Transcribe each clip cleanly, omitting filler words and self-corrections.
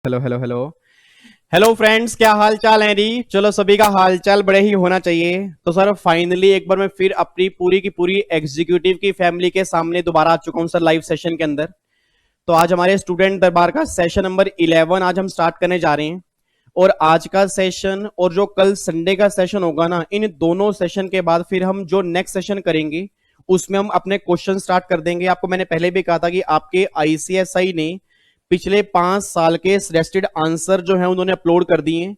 Hello hello hello. Hello friends, क्या हाल चाल है जी। चलो, सभी का हाल चाल बड़े ही होना चाहिए। तो सर, फाइनली एक बार मैं फिर अपनी पूरी की पूरी एग्जीक्यूटिव की फैमिली के सामने दोबारा आ चुका हूं सर, लाइव सेशन के अंदर। तो आज हमारे स्टूडेंट दरबार का सेशन नंबर 11 आज हम स्टार्ट करने जा रहे हैं। और आज का सेशन और जो कल संडे का सेशन होगा ना, इन दोनों सेशन के बाद फिर हम जो नेक्स्ट सेशन करेंगे उसमें हम अपने क्वेश्चन स्टार्ट कर देंगे। आपको मैंने पहले भी कहा था कि आपके आईसीएसआई ने पिछले 5 साल के सजेस्टेड आंसर जो है उन्होंने अपलोड कर दिए हैं।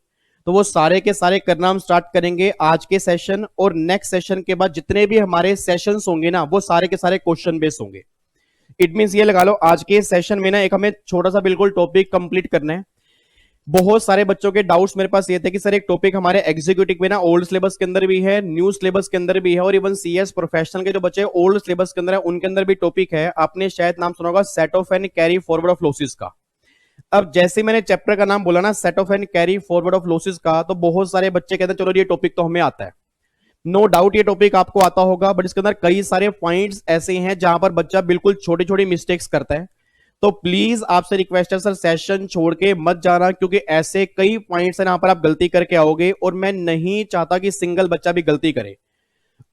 तो वो सारे के सारे करना हम स्टार्ट करेंगे आज के सेशन, और नेक्स्ट सेशन के बाद जितने भी हमारे सेशंस होंगे ना, वो सारे के सारे क्वेश्चन बेस्ड होंगे। इट मीन ये लगा लो, आज के सेशन में ना एक हमें छोटा सा बिल्कुल टॉपिक कंप्लीट करना है। बहुत सारे बच्चों के डाउट्स मेरे पास ये थे कि सर, एक टॉपिक हमारे एग्जीक्यूटिव में ना ओल्ड सिलेबस के अंदर भी है, न्यू सिलेबस के अंदर भी है, और इवन सीएस प्रोफेशनल के जो बच्चे ओल्ड सिलेबस के अंदर है उनके अंदर भी टॉपिक है। आपने शायद नाम सुना होगा set off and carry forward of losses का। अब जैसे मैंने चैप्टर का नाम बोला ना, set off and carry forward of losses का, तो बहुत सारे बच्चे कहते हैं चलो ये टॉपिक तो हमें आता है। नो डाउट ये टॉपिक आपको आता होगा, बट इसके अंदर कई सारे पॉइंट्स ऐसे हैं जहां पर बच्चा बिल्कुल छोटी छोटी मिस्टेक्स करता है। तो प्लीज आपसे रिक्वेस्ट है सर, सेशन छोड़ के मत जाना, क्योंकि ऐसे कई पॉइंट्स हैं जहां पर आप गलती करके आओगे, और मैं नहीं चाहता कि सिंगल बच्चा भी गलती करे।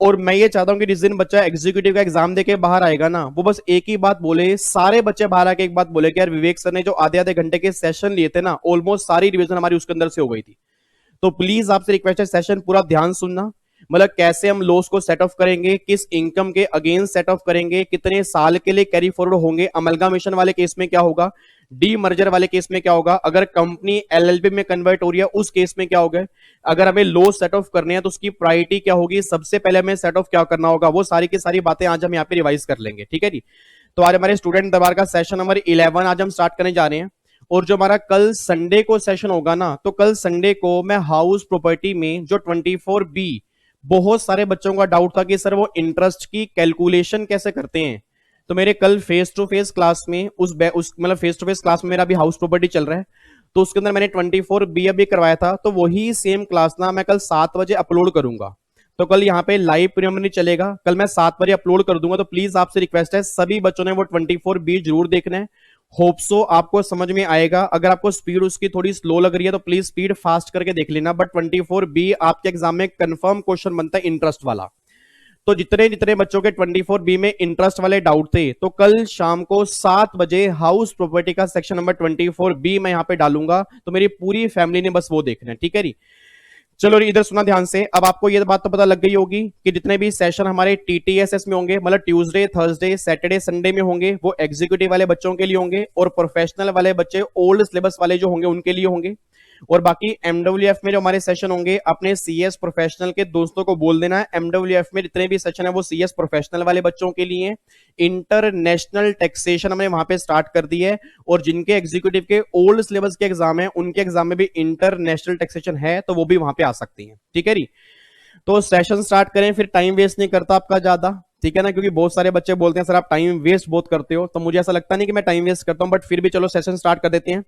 और मैं ये चाहता हूं कि जिस दिन बच्चा एग्जीक्यूटिव का एग्जाम देके बाहर आएगा ना, वो बस एक ही बात बोले, सारे बच्चे बाहर आके एक बात बोले कि यार विवेक सर ने जो आधे आधे घंटे के सेशन लिए थे ना, ऑलमोस्ट सारी रिवीजन हमारी उसके अंदर से हो गई थी। तो प्लीज आपसे रिक्वेस्ट है, सेशन पूरा ध्यान सुनना। मतलब कैसे हम लॉस को सेट ऑफ करेंगे, किस इनकम के अगेंस्ट सेट ऑफ करेंगे, कितने साल के लिए कैरी फॉरवर्ड होंगे, अमलगामेशन वाले केस में क्या होगा, डी मर्जर वाले केस में क्या होगा, अगर कंपनी एलएलपी में कन्वर्ट हो रही है उस केस में क्या होगा, अगर हमें लॉस सेट ऑफ करने हैं तो उसकी प्रायोरिटी क्या होगी, सबसे पहले हमें सेट ऑफ क्या करना होगा, वो सारी की सारी बातें आज हम यहाँ पे रिवाइज कर लेंगे। ठीक है जी। तो आज हमारे स्टूडेंट दरबार का सेशन नंबर 11 आज हम स्टार्ट करने जा रहे हैं। और जो हमारा कल संडे को सेशन होगा ना, तो कल संडे को मैं हाउस प्रॉपर्टी में जो 24B, बहुत सारे बच्चों का डाउट था कि सर वो इंटरेस्ट की कैलकुलेशन कैसे करते हैं। तो मेरे कल फेस टू फेस क्लास में उस मतलब फेस टू फेस क्लास में मेरा अभी हाउस प्रॉपर्टी चल रहा है, तो उसके अंदर मैंने 24B अभी करवाया था। तो वही सेम क्लास ना मैं कल 7 बजे अपलोड करूंगा। तो कल यहाँ पे लाइव प्रीमियम नहीं चलेगा, कल मैं 7 बजे अपलोड कर दूंगा। तो प्लीज आपसे रिक्वेस्ट है, सभी बच्चों ने वो 24B जरूर देखना है। होप सो आपको समझ में आएगा। अगर आपको स्पीड उसकी थोड़ी स्लो लग रही है तो प्लीज स्पीड फास्ट करके देख लेना। बट 24B आपके एग्जाम में कंफर्म क्वेश्चन बनता है इंटरेस्ट वाला। तो जितने जितने बच्चों के 24B में इंटरेस्ट वाले डाउट थे, तो कल शाम को 7 बजे हाउस प्रॉपर्टी का सेक्शन नंबर 24B मैं यहाँ पे डालूंगा। तो मेरी पूरी फैमिली ने बस वो देखना है। ठीक है जी। चलो इधर सुना ध्यान से। अब आपको ये बात तो पता लग गई होगी कि जितने भी सेशन हमारे टीटीएसएस में होंगे, मतलब ट्यूसडे थर्सडे सैटरडे संडे में होंगे, वो एग्जीक्यूटिव वाले बच्चों के लिए होंगे, और प्रोफेशनल वाले बच्चे ओल्ड सिलेबस वाले जो होंगे उनके लिए होंगे। और बाकी एमडब्ल्यूएफ में जो हमारे सेशन होंगे, अपने सीएस प्रोफेशनल के दोस्तों को बोल देना है, एमडब्ल्यूएफ में जितने भी सेशन है वो सीएस प्रोफेशनल वाले बच्चों के लिए। इंटरनेशनल टैक्सेशन हमने वहां पे स्टार्ट कर दी है, और जिनके एग्जीक्यूटिव के ओल्ड सिलेबस के एग्जाम है उनके एग्जाम में भी इंटरनेशनल टैक्सेशन है, तो वो भी वहां पे आ सकती है। ठीक है जी। तो सेशन स्टार्ट करें, फिर टाइम वेस्ट नहीं करता आपका ज्यादा। ठीक है ना, क्योंकि बहुत सारे बच्चे बोलते हैं सर आप टाइम वेस्ट बहुत करते हो, तो मुझे ऐसा लगता नहीं कि मैं टाइम वेस्ट करता हूं, बट फिर भी चलो सेशन स्टार्ट कर देते हैं।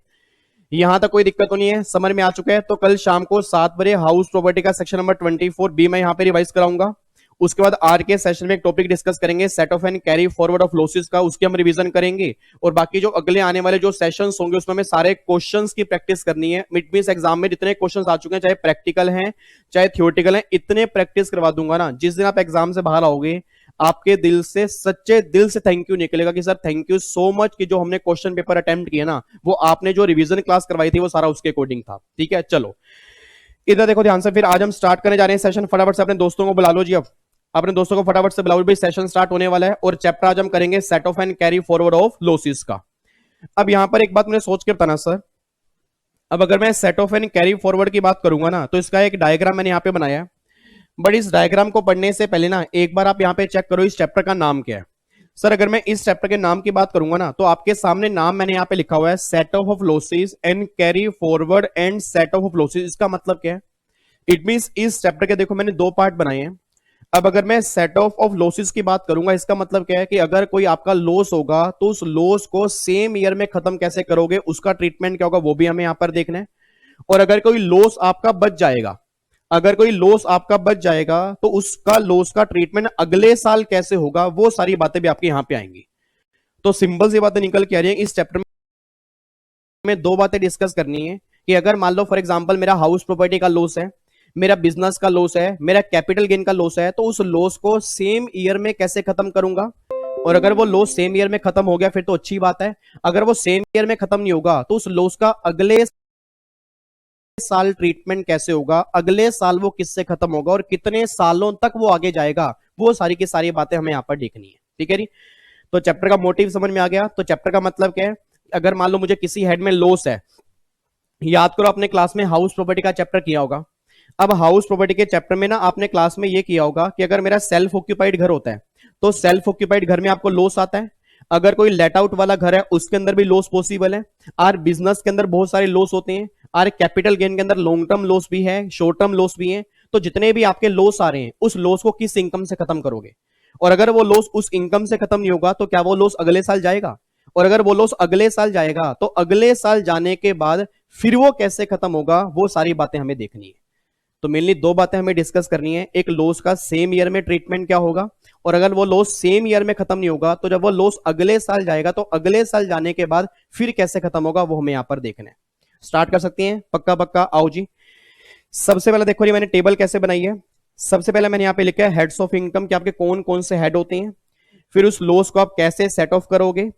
यहां तक कोई दिक्कत तो नहीं है, समझ में आ चुका है। तो कल शाम को 7 बजे हाउस प्रॉपर्टी का सेक्शन नंबर 24B मैं यहां पे रिवाइज कराऊंगा। उसके बाद आज के सेशन में एक टॉपिक डिस्कस करेंगे set off and carry forward of losses का, उसकी हम रिवीजन करेंगे। और बाकी जो अगले आने वाले जो सेशंस होंगे उसमें हमें सारे क्वेश्चंस की प्रैक्टिस करनी है। मिड मीन्स एग्जाम में जितने क्वेश्चंस आ चुके हैं, चाहे प्रैक्टिकल हैं चाहे थ्योरेटिकल हैं, इतने प्रैक्टिस करवा दूंगा ना, जिस दिन आप एग्जाम से बाहर आओगे आपके दिल से, सच्चे दिल से थैंक यू निकलेगा कि sir thank you so much कि जो हमने क्वेश्चन पेपर अटेम्प्ट किया ना, वो आपने जो रिवीजन क्लास करवाई थी वो सारा उसके अकॉर्डिंग था। ठीक है, चलो इधर देखो ध्यान से। फिर आज हम स्टार्ट करने जा रहे हैं सेशन। फटाफट से अपने दोस्तों को बुला लो जी। अब अपने दोस्तों को फटाफट से बुलाओ भाई, सेशन स्टार्ट होने वाला है। और चैप्टर आज हम करेंगे set off and carry forward of losses का। अब यहां पर एक बात मैंने सोच के बताना सर, अब अगर मैं set off and carry forward की बात करूंगा ना, तो इसका एक डायग्राम मैंने यहां पे बनाया है। बट इस डायग्राम को पढ़ने से पहले ना एक बार आप यहां पे चेक करो इस चैप्टर का नाम क्या है। सर अगर मैं इस चैप्टर के नाम की बात करूंगा ना, तो आपके सामने नाम मैंने यहां पे लिखा हुआ है set of losses and carry forward and set of losses. इसका मतलब क्या है? इट मींस इस चैप्टर के देखो मैंने दो पार्ट बनाए हैं। अब अगर मैं सेट ऑफ लॉसेस की बात करूंगा, इसका मतलब क्या है कि अगर कोई आपका लॉस होगा तो उस लॉस को सेम ईयर में खत्म कैसे करोगे, उसका ट्रीटमेंट क्या होगा, वो भी हमें यहां पर देखना है। और अगर कोई लॉस आपका बच जाएगा, अगर कोई लॉस आपका बच जाएगा तो उसका लॉस का ट्रीटमेंट अगले साल कैसे होगा, वो सारी बातें भी आपके यहां पे आएंगी। तो सिंपल सी बातें निकल के आ रही है इस चैप्टर में। में दो बातें डिस्कस करनी है कि अगर मान लो फॉर एग्जांपल मेरा हाउस प्रॉपर्टी का लॉस है, मेरा बिजनेस का लॉस है, मेरा कैपिटल गेन का लॉस है, तो उस लॉस को सेम ईयर में कैसे खत्म करूंगा। और अगर वो लॉस सेम ईयर में खत्म हो गया फिर तो अच्छी बात है, अगर वो सेम ईयर में खत्म नहीं होगा तो उस लॉस का अगले साल ट्रीटमेंट कैसे होगा, अगले साल वो किससे खत्म होगा और कितने सालों तक वो आगे जाएगा, वो सारी की सारी बातें हमें यहां पर देखनी है। ठीक है जी। तो चैप्टर का मोटिव समझ में आ गया। तो चैप्टर का मतलब क्या है, अगर मान लो मुझे किसी हेड में लॉस है, याद करो आपने क्लास में हाउस प्रॉपर्टी का चैप्टर किया होगा। अब हाउस प्रॉपर्टी के चैप्टर में ना आपने क्लास में ये किया होगा कि अगर मेरा सेल्फ ऑक्यूपाइड घर होता है तो सेल्फ ऑक्यूपाइड घर में आपको लॉस आता है, अगर कोई लेट आउट वाला घर है उसके अंदर भी लॉस पॉसिबल है, और बिजनेस के अंदर बहुत सारे लॉस होते हैं, और कैपिटल गेन के अंदर लॉन्ग टर्म लॉस भी है, शॉर्ट टर्म लॉस भी है। तो जितने भी आपके लॉस आ रहे हैं उस लॉस को किस इनकम से खत्म करोगे, और अगर वो लॉस उस इनकम से खत्म नहीं होगा तो क्या वो लॉस अगले साल जाएगा, और अगर वो लॉस अगले साल जाएगा तो अगले साल जाने के बाद फिर वो कैसे खत्म होगा, वो सारी बातें हमें देखनी है। तो मेनली दो बातें हमें डिस्कस करनी है, एक लॉस का सेम ईयर में ट्रीटमेंट क्या होगा, और अगर वो लॉस सेम ईयर में खत्म नहीं होगा तो जब वो लॉस अगले साल जाएगा तो अगले साल जाने के बाद फिर कैसे खत्म होगा, वो हमें यहां पर देखना है। स्टार्ट कर सकते हैं, पक्का पक्का आओ जी। सबसे पहले देखो जी मैंने टेबल कैसे बनाई है। सबसे पहले मैंने यहां पे लिखा है हेड्स ऑफ इनकम कि आपके कौन कौन से हेड होते हैं, फिर उस लॉस को आप कैसे सेट ऑफ करोगे,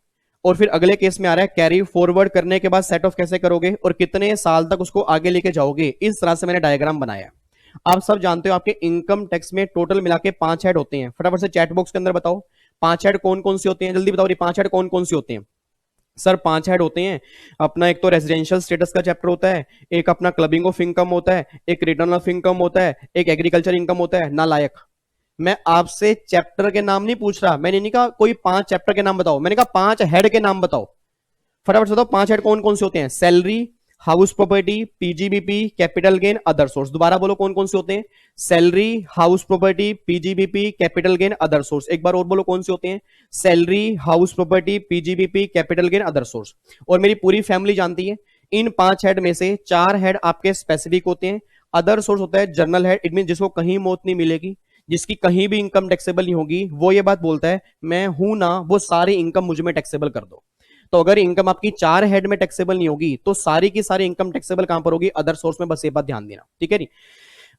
और फिर अगले केस में आ रहा है कैरी फॉरवर्ड करने के बाद सेट ऑफ कैसे करोगे और कितने साल तक उसको आगे लेके जाओगे। इस तरह से मैंने डायग्राम बनाया। आप सब जानते हो आपके इनकम टैक्स में टोटल मिला के 5 हेड होते हैं। फटाफट से चैट बॉक्स के अंदर बताओ 5 हेड कौन कौन से होते हैं, जल्दी बताओ 5 हेड कौन कौन से होते हैं। सर 5 हेड होते हैं अपना, एक तो रेजिडेंशियल स्टेटस का चैप्टर होता है, एक अपना क्लबिंग ऑफ इनकम होता है, एक रिटर्न ऑफ इनकम होता है, एक एग्रीकल्चर इनकम होता है। नालायक, मैं आपसे चैप्टर के नाम नहीं पूछ रहा, मैंने नहीं कहा कोई 5 चैप्टर के नाम बताओ, मैंने कहा 5 हेड के नाम बताओ। फटाफट से बताओ 5 हेड कौन कौन से होते हैं। Salary, house property, PGBP, capital gain, other source. दोबारा बोलो कौन कौन से होते हैं। Salary, house property, PGBP, capital gain, other source. एक बार और बोलो कौन से होते हैं। Salary, house property, PGBP, capital gain, other source. और मेरी पूरी फैमिली जानती है इन 5 हेड में से 4 हेड आपके स्पेसिफिक होते हैं। अदर सोर्स होता है जनरल हेड, इट मीन जिसको कहीं मौत नहीं मिलेगी, जिसकी कहीं भी इनकम टैक्सेबल नहीं होगी, वो ये बात बोलता है मैं हूं ना वो सारी इनकम मुझ में टैक्सेबल कर दो। तो अगर इनकम आपकी 4 हेड में टैक्सेबल नहीं होगी तो सारी की सारी इनकम टैक्सेबल कहां पर होगी, अदर सोर्स में। बस ये बात ध्यान देना, ठीक है नी।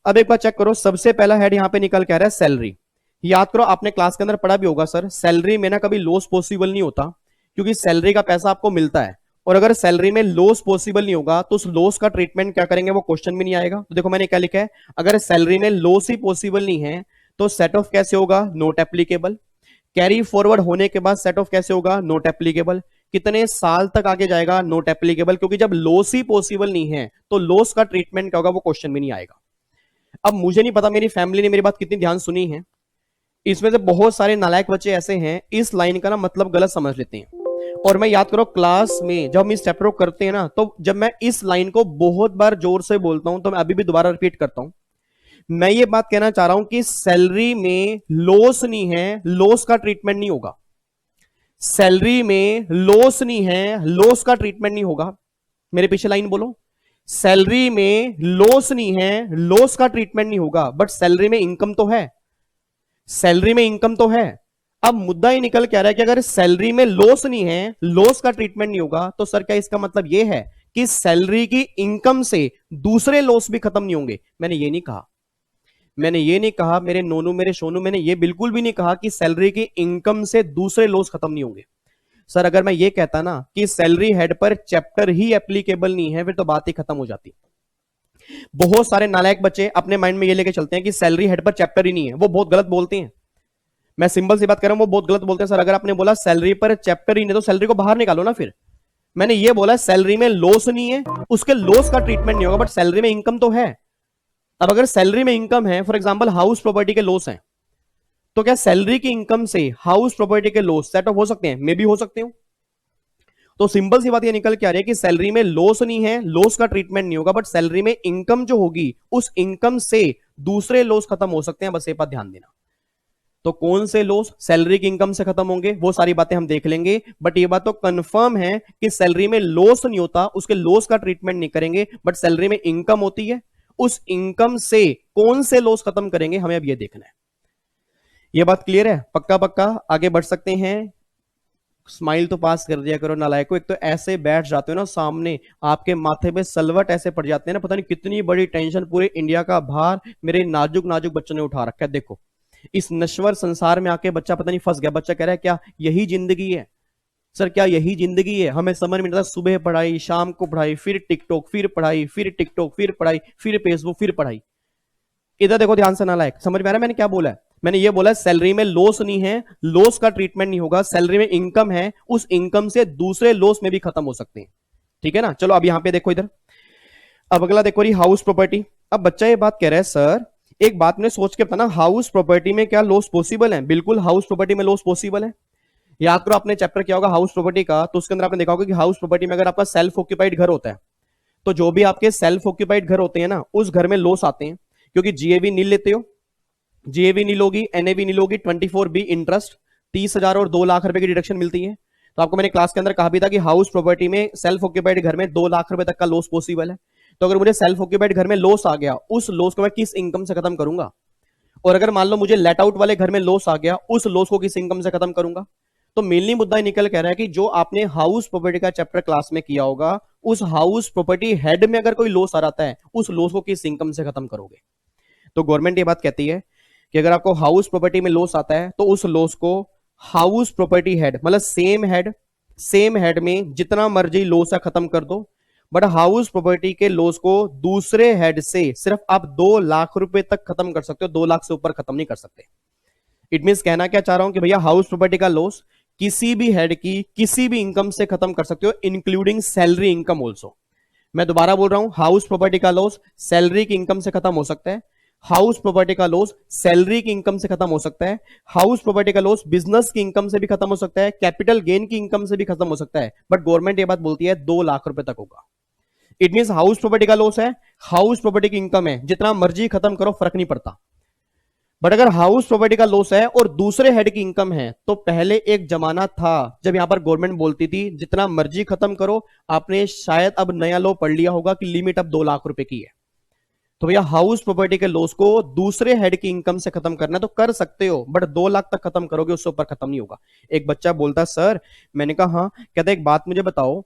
अब एक बार चेक करो, सबसे पहला हेड यहां पे निकल के आ रहा है सैलरी। याद करो आपने क्लास के अंदर पढ़ा भी होगा सर, सैलरी में ना कभी लॉस पॉसिबल नहीं होता, क्योंकि सैलरी का पैसा आपको मिलता है, और अगर सैलरी में लॉस पॉसिबल नहीं होगा तो उस लॉस का ट्रीटमेंट क्या करेंगे वो क्वेश्चन भी नहीं आएगा। तो देखो मैंने क्या लिखा है, अगर सैलरी में लॉस ही पॉसिबल नहीं है तो सेट ऑफ कैसे होगा, नॉट एप्लीकेबल। कैरी फॉरवर्ड होने के बाद सेट ऑफ कैसे होगा, नॉट एप्लीकेबल। कितने साल तक आगे जाएगा, नॉट एप्लीकेबल, क्योंकि जब लॉस ही पॉसिबल नहीं है तो लॉस का ट्रीटमेंट क्या होगा वो क्वेश्चन भी नहीं आएगा। अब मुझे नहीं पता मेरी फैमिली ने मेरी बात कितनी ध्यान सुनी है, इसमें से बहुत सारे नालायक बच्चे ऐसे हैं इस लाइन का ना मतलब गलत समझ लेते हैं। और मैं याद करो क्लास में जब हम इस चैप्टर को करते हैं ना, तो जब मैं इस लाइन को बहुत बार जोर से बोलता हूं तो मैं अभी भी दोबारा रिपीट करता हूं। मैं ये बात कहना चाह रहा हूं कि सैलरी में लॉस नहीं है, लॉस का ट्रीटमेंट नहीं होगा। सैलरी में लॉस नहीं है, लॉस का ट्रीटमेंट नहीं होगा। मेरे पीछे लाइन बोलो, सैलरी में लॉस नहीं है, लॉस का ट्रीटमेंट नहीं होगा, बट सैलरी में इनकम तो है, सैलरी में इनकम तो है। अब मुद्दा ही निकल क्या रहा है कि अगर सैलरी में लॉस नहीं है, लॉस का ट्रीटमेंट नहीं होगा, तो सर क्या इसका मतलब यह है कि सैलरी की इनकम से दूसरे लॉस भी खत्म नहीं होंगे? मैंने ये नहीं कहा, मैंने ये नहीं कहा मेरे नोनू मेरे सोनू, मैंने ये बिल्कुल भी नहीं कहा कि सैलरी की इनकम से दूसरे लॉस खत्म नहीं होंगे। सर अगर मैं ये कहता ना कि सैलरी हेड पर चैप्टर ही एप्लीकेबल नहीं है, फिर तो बात ही खत्म हो जाती। बहुत सारे नालायक बच्चे अपने माइंड में ये लेके चलते हैं कि सैलरी हेड पर चैप्टर ही नहीं है, वो बहुत गलत बोलते हैं। मैं सिंपल सी बात कर रहा हूं, वो बहुत गलत बोलते हैं। सर अगर आपने बोला सैलरी पर चैप्टर ही नहीं तो सैलरी को बाहर निकालो ना। फिर मैंने ये बोला सैलरी में लॉस नहीं है, उसके लॉस का ट्रीटमेंट नहीं होगा, बट सैलरी में इनकम तो है। अब अगर सैलरी में इनकम है, फॉर एग्जांपल हाउस प्रॉपर्टी के लॉस हैं, तो क्या सैलरी की इनकम से हाउस प्रॉपर्टी के लॉस सेट ऑफ हो सकते हैं? मे भी हो सकते हो। तो सिंपल सी बात ये निकल के आ रही है कि सैलरी में लॉस नहीं है, लॉस का ट्रीटमेंट नहीं होगा, बट सैलरी में इनकम जो होगी उस इनकम से दूसरे लॉस खत्म हो सकते हैं। बस ये बात ध्यान देना। तो कौन से लॉस सैलरी की इनकम से खत्म होंगे वो सारी बातें हम देख लेंगे, बट ये बात तो कंफर्म है कि सैलरी में लॉस नहीं होता, उसके लॉस का ट्रीटमेंट नहीं करेंगे, बट सैलरी में इनकम होती है, उस इनकम से कौन से लॉस खत्म करेंगे हमें अब ये देखना है। ये बात क्लियर है? पक्का पक्का आगे बढ़ सकते हैं। स्माइल तो पास कर दिया करो नालायको। एक तो ऐसे बैठ जाते हो ना सामने, आपके माथे पे सलवट ऐसे पड़ जाते हैं ना, पता नहीं कितनी बड़ी टेंशन, पूरे इंडिया का भार मेरे नाजुक नाजुक बच्चों ने उठा रखा है। देखो इस नश्वर संसार में आके बच्चा पता नहीं फंस गया। बच्चा कह रहा है क्या यही जिंदगी है सर, क्या यही जिंदगी है? हमें समझ में नहीं आता, सुबह पढ़ाई, शाम को पढ़ाई, फिर टिकटॉक, फिर पढ़ाई, फिर टिकटॉक, फिर पढ़ाई, फिर फेसबुक, फिर पढ़ाई। इधर देखो ध्यान से नालायक, समझ में आ रहा है मैंने क्या बोला है? मैंने ये बोला सैलरी में लॉस नहीं है, लॉस का ट्रीटमेंट नहीं होगा। सैलरी में इनकम है, उस इनकम से दूसरे लॉस में भी खत्म हो सकते हैं। ठीक है ना? चलो अब यहां पे देखो इधर, अब अगला देखो रही हाउस प्रॉपर्टी। अब बच्चा ये बात कह रहा है सर एक बात मैंने सोच के बताना, हाउस प्रॉपर्टी में क्या लॉस पॉसिबल है? बिल्कुल हाउस प्रॉपर्टी में लॉस पॉसिबल है। याद करो आपने चैप्टर किया होगा हाउस प्रॉपर्टी का, तो उसके अंदर आपने देखा होगा कि हाउस प्रॉपर्टी में अगर आपका सेल्फ ऑक्यूपाइड घर होता है तो जो भी आपके सेल्फ ऑक्यूपाइड घर होते हैं ना, उस घर में लॉस आते हैं, क्योंकि जीएवी नील लेते हो, जीएवी नील होगी, एनएवी नील होगी, 24B इंटरेस्ट, 30,000 और 2 लाख रुपए की डिडक्शन मिलती है। तो आपको मैंने क्लास के अंदर कहा भी था कि हाउस प्रॉपर्टी में सेल्फ ऑक्यूपाइड घर में 2 लाख रुपए तक का लॉस पॉसिबल है। तो अगर मुझे सेल्फ ऑक्यूपाइड घर में लॉस आ गया, उस लॉस को मैं किस इनकम से खत्म करूंगा? और अगर मान लो मुझे लेट आउट वाले घर में लॉस आ गया, उस लॉस को किस इनकम से खत्म करूंगा? तो मेनली मुद्दा निकल कह रहा है कि जो आपने हाउस प्रॉपर्टी का चैप्टर क्लास में किया होगा, उस हाउस प्रॉपर्टी हेड में अगर कोई लॉस आ रहा है, उस लॉस को किस इनकम से खत्म करोगे? तो गवर्नमेंट ये बात कहती है कि अगर आपको हाउस प्रॉपर्टी में लॉस आता है तो उस लॉस को हाउस प्रॉपर्टी हेड, मतलब सेम हेड में जितना मर्जी लॉस है खत्म कर दो, बट हाउस प्रॉपर्टी के लॉस को दूसरे हेड से सिर्फ आप 2 लाख रुपए तक खत्म कर सकते हो, 2 लाख से ऊपर खत्म नहीं कर सकते। इट मींस कहना क्या चाह रहा हूं कि भैया हाउस प्रॉपर्टी का लॉस किसी भी हेड की किसी भी इनकम से खत्म कर सकते हो, इंक्लूडिंग सैलरी इनकम ऑल्सो। मैं दोबारा बोल रहा हूं, हाउस प्रॉपर्टी का लॉस सैलरी की इनकम से खत्म हो सकता है, हाउस प्रॉपर्टी का लॉस सैलरी की इनकम से खत्म हो सकता है, हाउस प्रॉपर्टी का लॉस बिजनेस की इनकम से भी खत्म हो सकता है, कैपिटल गेन की इनकम से भी खत्म हो सकता है, बट गवर्नमेंट ये बात बोलती है 2 लाख रुपए तक होगा। इट मींस हाउस प्रॉपर्टी का लॉस है, हाउस प्रॉपर्टी की इनकम है, जितना मर्जी खत्म करो फर्क नहीं पड़ता। बट अगर हाउस प्रॉपर्टी का लॉस है और दूसरे हेड की इनकम है, तो पहले एक जमाना था जब यहां पर गवर्नमेंट बोलती थी जितना मर्जी खत्म करो। आपने शायद अब नया लॉ पढ़ लिया होगा कि लिमिट अब 2 लाख रुपए की है। तो भैया हाउस प्रॉपर्टी के लॉस को दूसरे हेड की इनकम से खत्म करना तो कर सकते हो, बट 2 लाख तक खत्म करोगे, उससे ऊपर खत्म नहीं होगा। एक बच्चा बोलता सर, मैंने कहा हाँ, कहता एक बात मुझे बताओ,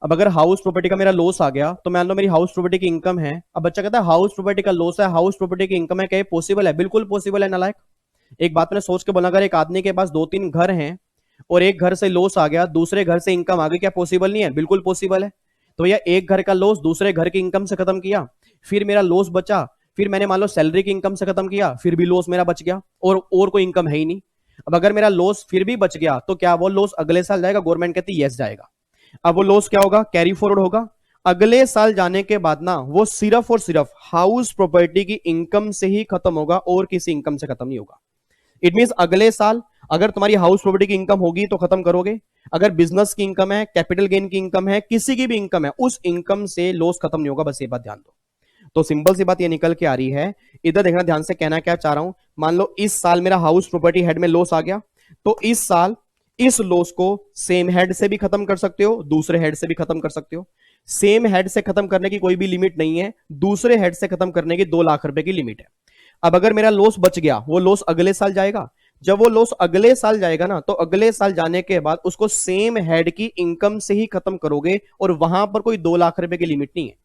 अब अगर हाउस प्रॉपर्टी का मेरा लॉस आ गया तो मान लो मेरी हाउस प्रॉपर्टी की इनकम है। अब बच्चा कहता है हाउस प्रॉपर्टी का लॉस है, हाउस प्रॉपर्टी की इनकम है, क्या ये पॉसिबल है? बिल्कुल पॉसिबल है नालायक। एक बात मैंने सोच के बोला, अगर एक आदमी के पास 2-3 घर हैं और एक घर से लॉस आ गया, दूसरे घर से इनकम आ गई, क्या पॉसिबल नहीं है? बिल्कुल पॉसिबल है। तो भैया एक घर का लॉस दूसरे घर की इनकम से खत्म किया, फिर मेरा लॉस बचा, फिर मैंने मान लो सैलरी की इनकम से खत्म किया, फिर भी लॉस मेरा बच गया और कोई इनकम है ही नहीं। अब अगर मेरा लॉस फिर भी बच गया तो क्या वो लॉस अगले साल जाएगा? गवर्नमेंट कहती है यस जाएगा। अब वो लॉस क्या होगा? कैरी फॉरवर्ड होगा। अगले साल जाने के बाद ना वो सिर्फ और सिर्फ हाउस प्रॉपर्टी की इनकम से ही खत्म होगा और किसी इनकम से खत्म नहीं होगा। इट मींस अगले साल अगर तुम्हारी हाउस प्रॉपर्टी की इनकम होगी तो खत्म करोगे, अगर बिजनेस की इनकम है, कैपिटल गेन की इनकम है, किसी की भी इनकम है, उस इनकम से लॉस खत्म नहीं होगा। बस ये बात ध्यान दो। तो सिंपल सी बात ये निकल के आ रही है, इधर देखना ध्यान से, कहना क्या चाह रहा हूं, मान लो इस साल मेरा हाउस प्रॉपर्टी हेड में लॉस आ गया, तो इस साल इस लॉस को सेम हेड से भी खत्म कर सकते हो, दूसरे हेड से भी खत्म कर सकते हो। सेम हेड से खत्म करने की कोई भी लिमिट नहीं है, दूसरे हेड से खत्म करने की 2 लाख रुपए की लिमिट है। अब अगर मेरा लॉस बच गया, वो लॉस अगले साल जाएगा। जब वो लॉस अगले साल जाएगा ना, तो अगले साल जाने के बाद उसको सेम हेड की इनकम से ही खत्म करोगे, और वहां पर कोई 2 लाख रुपए की लिमिट नहीं है,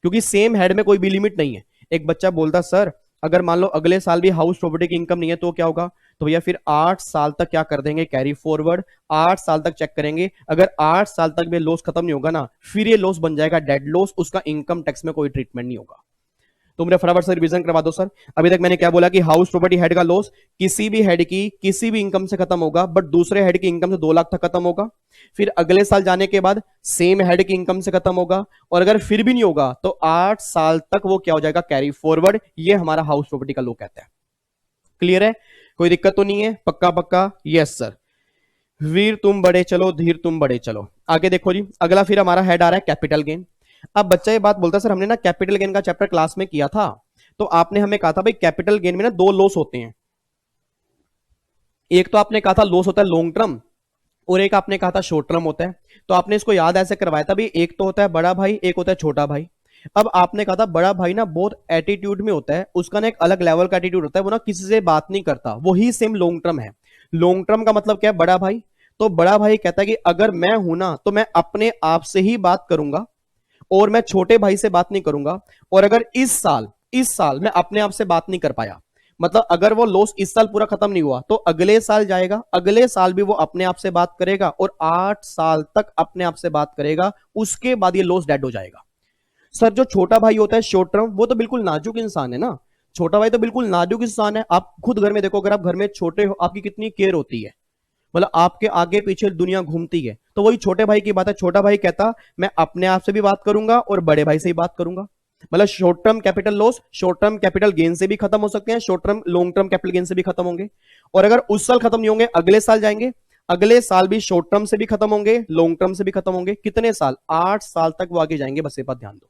क्योंकि सेम हेड में कोई भी लिमिट नहीं है। एक बच्चा बोलता सर अगर मान लो अगले साल भी हाउस प्रॉपर्टी की इनकम नहीं है तो क्या होगा? तो भैया फिर 8 साल तक क्या कर देंगे? Carry forward. 8 साल तक चेक करेंगे, अगर 8 साल तक भी लॉस खत्म नहीं होगा ना, फिर ये लॉस बन जाएगा डेड लॉस, उसका इनकम टैक्स में कोई ट्रीटमेंट नहीं होगा। तो मेरा फटाफट से रिवीजन करवा दो सर। अभी तक मैंने क्या बोला कि हाउस प्रॉपर्टी हेड का लॉस किसी भी हेड की किसी भी इनकम से खत्म होगा, बट दूसरे हेड की इनकम से 2 लाख तक खत्म होगा। फिर अगले साल जाने के बाद सेम हेड की इनकम से खत्म होगा, और अगर फिर भी नहीं होगा तो 8 साल तक वो क्या हो जाएगा? Carry forward. ये हमारा हाउस प्रॉपर्टी का लॉ कहता है। क्लियर है? कोई दिक्कत तो नहीं है? पक्का पक्का? Yes sir. वीर तुम बड़े चलो, धीर तुम बड़े चलो। आगे देखो जी, अगला फिर हमारा हेड आ रहा है कैपिटल गेन। अब बच्चा ये बात बोलता है सर हमने ना कैपिटल गेन का चैप्टर क्लास में किया था, तो आपने हमें कहा था भाई कैपिटल गेन में ना 2 लॉस होते हैं। एक तो आपने कहा था लॉस होता है लॉन्ग टर्म, और एक आपने कहा था शॉर्ट टर्म होता है। तो आपने इसको याद ऐसे करवाया था भाई, एक तो होता है बड़ा भाई, एक होता है छोटा भाई। अब आपने कहा था बड़ा भाई ना बहुत एटीट्यूड में होता है, उसका ना एक अलग लेवल का एटीट्यूड होता है, वो ना किसी से बात नहीं करता, वही सेम लॉन्ग टर्म है। लॉन्ग टर्म का मतलब क्या है? बड़ा भाई। तो बड़ा भाई कहता है कि अगर मैं हूं ना तो मैं अपने आप से ही बात करूंगा और मैं छोटे भाई से बात नहीं करूंगा। और अगर इस साल मैं अपने आप से बात नहीं कर पाया, मतलब अगर वो लॉस इस साल पूरा खत्म नहीं हुआ तो अगले साल जाएगा, अगले साल भी वो अपने आप से बात करेगा और 8 साल तक अपने आप से बात करेगा, उसके बाद ये लॉस डेड हो जाएगा। सर जो छोटा भाई होता है शॉर्ट टर्म, वो तो बिल्कुल नाजुक इंसान है ना। छोटा भाई तो बिल्कुल नाजुक इंसान है। आप खुद घर में देखो, अगर आप घर में छोटे हो आपकी कितनी केयर होती है, मतलब आपके आगे पीछे दुनिया घूमती है। तो वही छोटे भाई की बात है। छोटा भाई कहता मैं अपने आप से भी बात करूंगा और बड़े भाई से भी बात करूंगा। मतलब short term capital loss short term capital gain से भी खत्म हो सकते हैं, short term long term capital gain से भी खत्म होंगे। और अगर उस साल खत्म नहीं होंगे, अगले साल जाएंगे, अगले साल भी शॉर्ट टर्म से भी खत्म होंगे, लॉन्ग टर्म से भी खत्म होंगे। कितने साल? 8 साल तक वो आगे जाएंगे। बस ये बात ध्यान दो।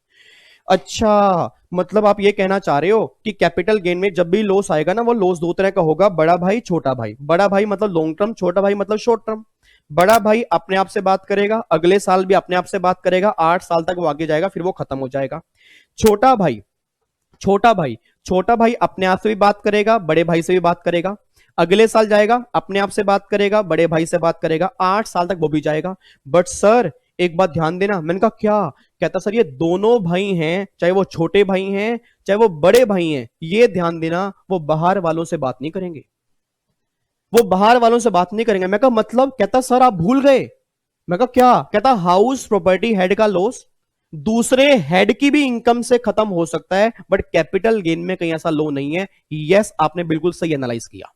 अच्छा, मतलब आप ये कहना चाह रहे हो कि कैपिटल गेन में जब भी लॉस आएगा ना, वो लॉस दो तरह का होगा, बड़ा भाई छोटा भाई। बड़ा भाई मतलब लॉन्ग टर्म, छोटा भाई मतलब शॉर्ट टर्म। बड़ा भाई अपने आप से बात करेगा, अगले साल भी अपने आप से बात करेगा, 8 साल तक वो आगे जाएगा, फिर वो खत्म हो जाएगा। छोटा भाई छोटा भाई छोटा भाई अपने आप से भी बात करेगा, बड़े भाई से भी बात करेगा, अगले साल जाएगा, अपने आप से बात करेगा, बड़े भाई से बात करेगा, 8 साल तक वो भी जाएगा। बट सर एक बात ध्यान देना। मैंने कहा क्या? कहता सर ये दोनों भाई हैं, चाहे वो छोटे भाई हैं चाहे वो बड़े भाई हैं, ये ध्यान देना वो बाहर वालों से बात नहीं करेंगे, वो बाहर वालों से बात नहीं करेंगे। मैं कहा मतलब? कहता सर आप भूल गए। मैं कहा क्या? कहता हाउस प्रॉपर्टी हेड का लॉस दूसरे हेड की भी इनकम से खत्म हो सकता है, बट कैपिटल गेन में कहीं ऐसा लो नहीं है। यस, आपने बिल्कुल सही एनालाइज किया।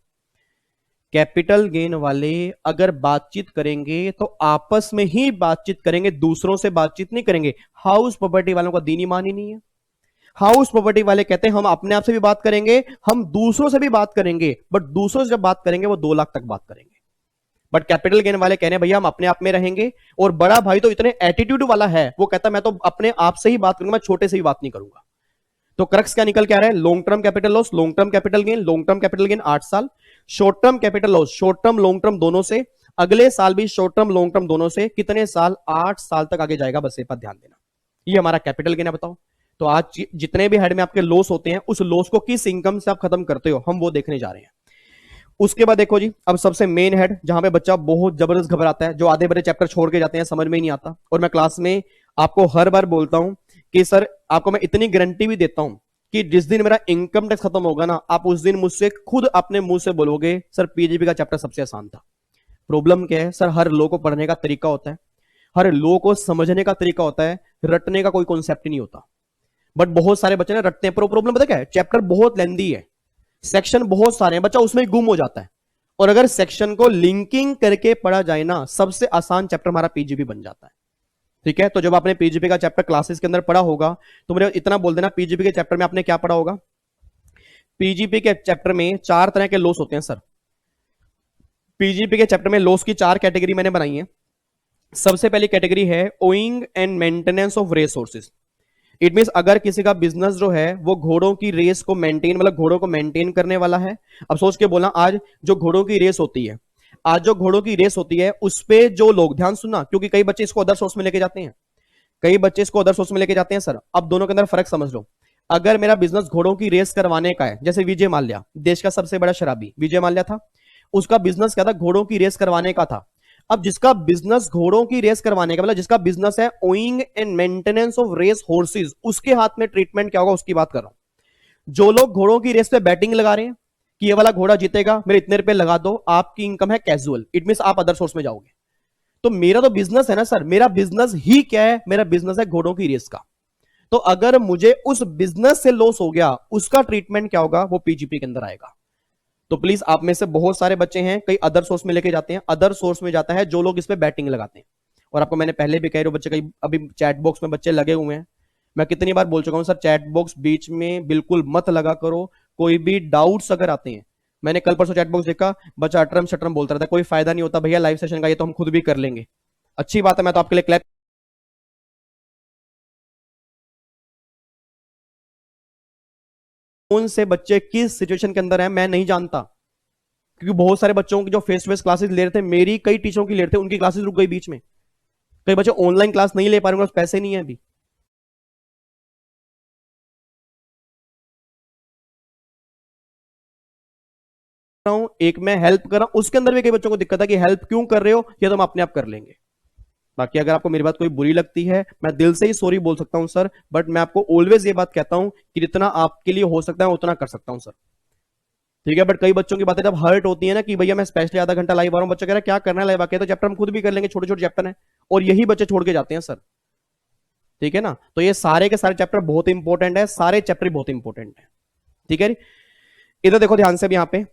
कैपिटल गेन वाले अगर बातचीत करेंगे तो आपस में ही बातचीत करेंगे, दूसरों से बातचीत नहीं करेंगे। हाउस प्रॉपर्टी वालों का दीन ईमान ही नहीं है। हाउस प्रॉपर्टी वाले कहते हैं हम अपने आप से भी बात करेंगे, हम दूसरों से भी बात करेंगे, बट दूसरों से जब बात करेंगे वो 2 लाख तक बात करेंगे। बट कैपिटल गेन वाले कहने भैया हम अपने आप में रहेंगे। और बड़ा भाई तो इतने एटीट्यूड वाला है, वो कहता मैं तो अपने आप से ही बात करूंगा, मैं छोटे से भी बात नहीं करूंगा। तो क्रक्स क्या निकल के आ रहा है? Long term capital loss, long term capital gain, long term capital gain 8 साल, short term capital loss short term long term दोनों से, अगले साल भी शॉर्ट टर्म लॉन्ग टर्म दोनों से। कितने साल? 8 साल तक आगे जाएगा। बस ये पर ध्यान देना। ये हमारा कैपिटल गेन है। बताओ तो आज जितने भी हेड में आपके लॉस होते हैं, उस लॉस को किस इनकम से आप खत्म करते हो, हम वो देखने जा रहे हैं। उसके बाद देखो जी, अब सबसे मेन हेड जहां पे बच्चा बहुत जबरदस्त घबराता है, जो आधे बड़े चैप्टर छोड़ के जाते हैं, समझ में ही नहीं आता। और मैं क्लास में आपको हर बार बोलता हूं कि सर आपको मैं इतनी गारंटी भी देता हूं कि जिस दिन मेरा इनकम टैक्स खत्म होगा ना, आप उस दिन मुझसे खुद अपने मुंह से बोलोगे सर पीजीपी का चैप्टर सबसे आसान था। प्रॉब्लम क्या है सर? हर लॉ को पढ़ने का तरीका होता है, हर लॉ को समझने का तरीका होता है, रटने का कोई कॉन्सेप्ट ही नहीं होता। बट बहुत सारे बच्चे ना रटते हैं। प्रॉब्लम पता क्या है? चैप्टर बहुत लेंदी है, सेक्शन बहुत सारे हैं, बच्चा उसमें गुम हो जाता है। और अगर सेक्शन को लिंकिंग करके पढ़ा जाए ना, सबसे आसान चैप्टर हमारा पीजीपी बन जाता है। ठीक है, तो जब आपने पीजीपी का चैप्टर क्लासेस के अंदर पढ़ा होगा तो मुझे इतना बोल देना, पीजीपी के चैप्टर में आपने क्या पढ़ा होगा? पीजीपी के चैप्टर में 4 तरह के लॉस होते हैं सर। पीजीपी के चैप्टर में लॉस की 4 कैटेगरी मैंने बनाई है। सबसे पहली कैटेगरी है owing and maintenance of race sources. It mean अगर किसी का बिजनेस जो है वो घोड़ों की रेस को मेंटेन, मतलब घोड़ों को मेंटेन करने वाला है। अब सोच के बोलना, आज जो घोड़ों की रेस होती है, आज जो घोड़ों की रेस होती है उस पे जो लोग, ध्यान सुनना क्योंकि कई बच्चे इसको अदर सोर्स में लेके जाते हैं, कई बच्चे इसको अदर सोर्स में लेके जाते हैं सर। अब दोनों के अंदर फर्क समझ लो। अगर मेरा बिजनेस घोड़ों की रेस करवाने का है, जैसे विजय माल्या देश का सबसे बड़ा शराबी विजय माल्या था, उसका बिजनेस क्या था? घोड़ों की रेस करवाने का था। अब जिसका बिजनेस घोड़ों की रेस करवाने का, मतलब जिसका बिजनेस है owing and maintenance of race horses, उसके हाथ में ट्रीटमेंट क्या होगा उसकी बात कर रहा हूं। जो लोग घोड़ों की रेस पे बैटिंग लगा रहे हैं कि ये वाला घोड़ा जीतेगा, मेरे इतने रुपए लगा दो, आपकी इनकम है कैजुअल, इट मीन आप अदर सोर्स में जाओगे। तो मेरा तो बिजनेस है ना सर, मेरा बिजनेस ही क्या है? मेरा बिजनेस है घोड़ों की रेस का। तो अगर मुझे उस बिजनेस से लॉस हो गया, उसका ट्रीटमेंट क्या होगा? वो पीजीपी के अंदर आएगा। तो प्लीज आप में से बहुत सारे बच्चे हैं कई अदर सोर्स में लेके जाते हैं, अदर सोर्स में जाता है जो लोग इस पे बैटिंग लगाते हैं। और आपको मैंने पहले भी कह रहा हूं, बच्चे कई अभी चैट बॉक्स में बच्चे लगे हुए हैं। मैं कितनी बार बोल चुका हूं सर, चैट बॉक्स बीच में बिल्कुल मत लगा करो। कोई भी डाउट्स अगर आते हैं, मैंने कल परसों चैट बॉक्स देखा, बच्चा अटरम शटरम बोलता रहता है, कोई फायदा नहीं होता भैया लाइव सेशन का, ये तो हम खुद भी कर लेंगे। अच्छी बात है, मैं तो आपके लिए क्लैप। कौन से बच्चे किस सिचुएशन के अंदर है मैं नहीं जानता, क्योंकि बहुत सारे बच्चों की जो फेस टू फेस क्लासेस ले रहे थे, मेरी कई टीचरों की ले रहे थे, उनकी क्लासेस रुक गई बीच में। कई बच्चे ऑनलाइन क्लास नहीं ले पा रहे, पैसे नहीं है अभी। रहा हूं, एक मैं हेल्प कर रहा हूं, उसके अंदर भी कई बच्चों को दिक्कत है कि हेल्प क्यों कर रहे हो, ये तो हम अपने आप कर लेंगे। बाकी अगर आपको मेरी बात कोई बुरी लगती है, मैं दिल से ही सॉरी बोल सकता हूं सर, बट मैं आपको ऑलवेज ये बात कहता हूं कि जितना आपके लिए हो सकता है उतना कर सकता हूं सर, ठीक है। बट कई बच्चों की बातें जब हर्ट होती है ना कि भैया मैं स्पेशली आधा घंटा लाइव आ रहा हूं, बच्चा कह रहा है क्या करना है लाइव आके, तो चैप्टर हम खुद भी कर लेंगे, छोटे छोटे चैप्टर है, और यही बच्चे छोड़ के जाते हैं सर, ठीक है ना। तो ये सारे के सारे चैप्टर बहुत इंपॉर्टेंट है, सारे चैप्टर बहुत इंपॉर्टेंट है, ठीक है। इधर देखो ध्यान से भी यहां पे,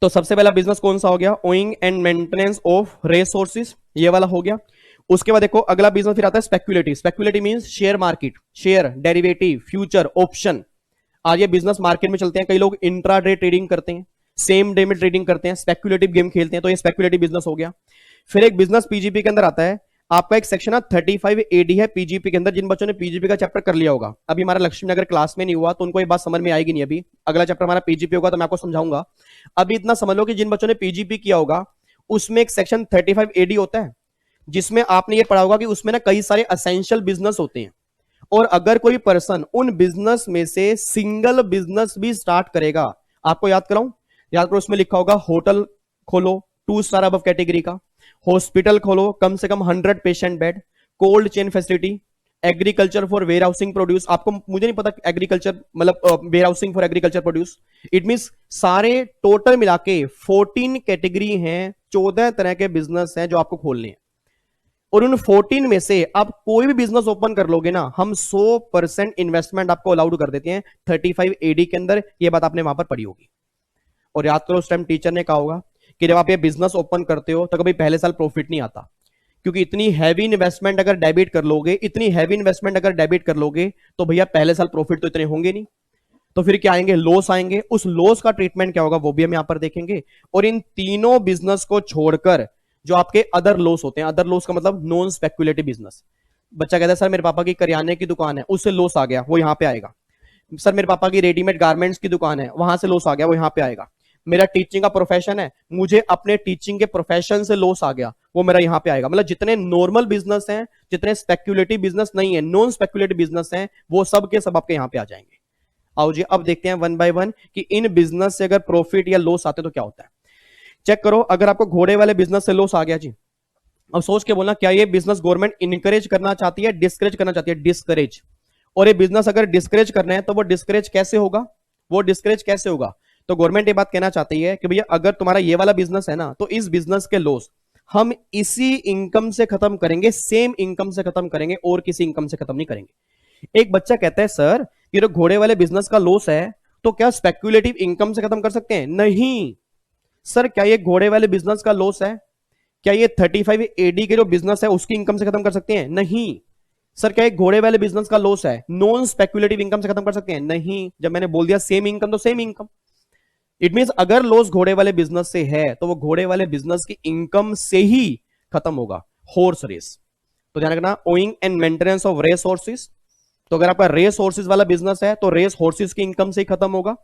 तो सबसे पहला बिजनेस कौन सा हो गया, owing and maintenance of resources, ये वाला हो गया। उसके बाद देखो अगला बिजनेस फिर आता है speculative. Speculative means share market, share, derivative, future, option. आज ये बिजनेस मार्केट में चलते हैं, कई लोग इंट्रा डे ट्रेडिंग करते हैं, सेम डे में ट्रेडिंग करते हैं, स्पेक्युलेटिव गेम खेलते हैं, तो ये स्पेक्युलेटिव बिजनेस हो गया। फिर एक बिजनेस पीजीपी के अंदर आता है, आपका एक सेक्शन है 35 एडी है पीजीपी के अंदर। जिन बच्चों ने पीजीपी का चैप्टर कर लिया होगा, अभी हमारा लक्ष्मी नगर क्लास में नहीं हुआ तो उनको ये बात समझ में आएगी नहीं, अभी अगला चैप्टर हमारा पीजीपी होगा तो मैं आपको समझाऊंगा। अभी इतना समझ लो कि जिन बच्चों ने पीजीपी किया होगा उसमें एक सेक्शन 35 एडी होता है, जिसमें आपने ये पढ़ा होगा कि उसमें ना कई सारे असेंशियल बिजनेस होते हैं, और अगर कोई पर्सन उन बिजनेस में से सिंगल बिजनेस भी स्टार्ट करेगा, आपको याद कराऊं, याद करो, उसमें लिखा होगा होटल खोलो 2 स्टार अबव कैटेगरी का, हॉस्पिटल खोलो कम से कम 100 patient bed, cold chain facility, agriculture for warehousing produce. आपको मुझे नहीं पता एग्रीकल्चर मतलब warehousing for agriculture produce, it means सारे टोटल मिला के 14 कैटेगरी हैं, 14 तरह के बिजनेस हैं जो आपको खोलने हैं, और उन 14 में से आप कोई भी बिजनेस ओपन कर लोगे ना, हम 100% इन्वेस्टमेंट आपको अलाउड कर देते हैं 35 एडी के अंदर। ये बात आपने वहां पर पढ़ी होगी, और याद करो उस टाइम टीचर ने कहा होगा कि जब आप ये बिजनेस ओपन करते हो तो कभी पहले साल प्रॉफिट नहीं आता, क्योंकि इतनी हैवी इन्वेस्टमेंट अगर डेबिट कर लोगे, इतनी हैवी इन्वेस्टमेंट अगर डेबिट कर लोगे तो भैया पहले साल प्रॉफिट तो इतने होंगे नहीं, तो फिर क्या आएंगे, लॉस आएंगे। उस लॉस का ट्रीटमेंट क्या होगा वो भी हम यहां पर देखेंगे। और इन तीनों बिजनेस को छोड़कर जो आपके अदर लॉस होते हैं, अदर लॉस का मतलब नॉन स्पेक्युलेटिव बिजनेस। बच्चा कहता है सर मेरे पापा की करियाने की दुकान है, उससे लॉस आ गया, वो यहां पे आएगा। सर मेरे पापा की रेडीमेड गारमेंट्स की दुकान है, वहां से लॉस आ गया, वो यहां पे आएगा। मेरा टीचिंग का प्रोफेशन है, मुझे अपने टीचिंग के प्रोफेशन से लॉस आ गया, वो मेरा यहां पे आएगा। मतलब जितने नॉर्मल बिजनेस हैं, जितने स्पेक्युलेटिव बिजनेस नहीं है, नॉन स्पेक्युलेटिव बिजनेस हैं, वो सब के सब आपके यहां पे आ जाएंगे। आओ जी अब देखते हैं वन बाय वन कि इन बिजनेस से अगर प्रॉफिट या लॉस आते तो क्या होता है। चेक करो, अगर आपको घोड़े वाले बिजनेस से लॉस आ गया जी, अब सोच के बोलना क्या ये बिजनेस गवर्नमेंट इनकरेज करना चाहती है, डिस्करेज करना चाहती है, डिस्करेज। और ये बिजनेस अगर डिस्करेज करना है तो वो डिस्करेज कैसे होगा, वो डिस्करेज कैसे होगा, तो गवर्नमेंट ये बात कहना चाहती है कि भैया अगर तुम्हारा ये वाला बिजनेस है ना, तो इस बिजनेस के लॉस हम इसी इनकम से खत्म करेंगे, सेम इनकम से खत्म करेंगे, और किसी इनकम से खत्म नहीं करेंगे। एक बच्चा कहता है सर ये जो घोड़े वाले बिजनेस का लॉस है तो क्या स्पेक्युलेटिव इनकम से खत्म कर सकते हैं? नहीं सर, क्या ये घोड़े वाले बिजनेस का लॉस है, क्या ये 35 एडी के जो बिजनेस है उसकी इनकम से खत्म कर सकते हैं? नहीं सर। क्या एक घोड़े वाले बिजनेस का लॉस है, नॉन स्पेक्युलेटिव इनकम से खत्म कर सकते हैं? नहीं। जब मैंने बोल दिया सेम इनकम तो सेम इनकम, इट मींस अगर लॉस घोड़े वाले बिजनेस से है तो वो घोड़े वाले बिजनेस की इनकम से ही खत्म होगा। हॉर्स रेस, तो ध्यान रखना, owing and maintenance of race horses. तो अगर आपका रेस हॉर्सेस वाला बिजनेस है तो रेस हॉर्सेस की इनकम से ही खत्म होगा,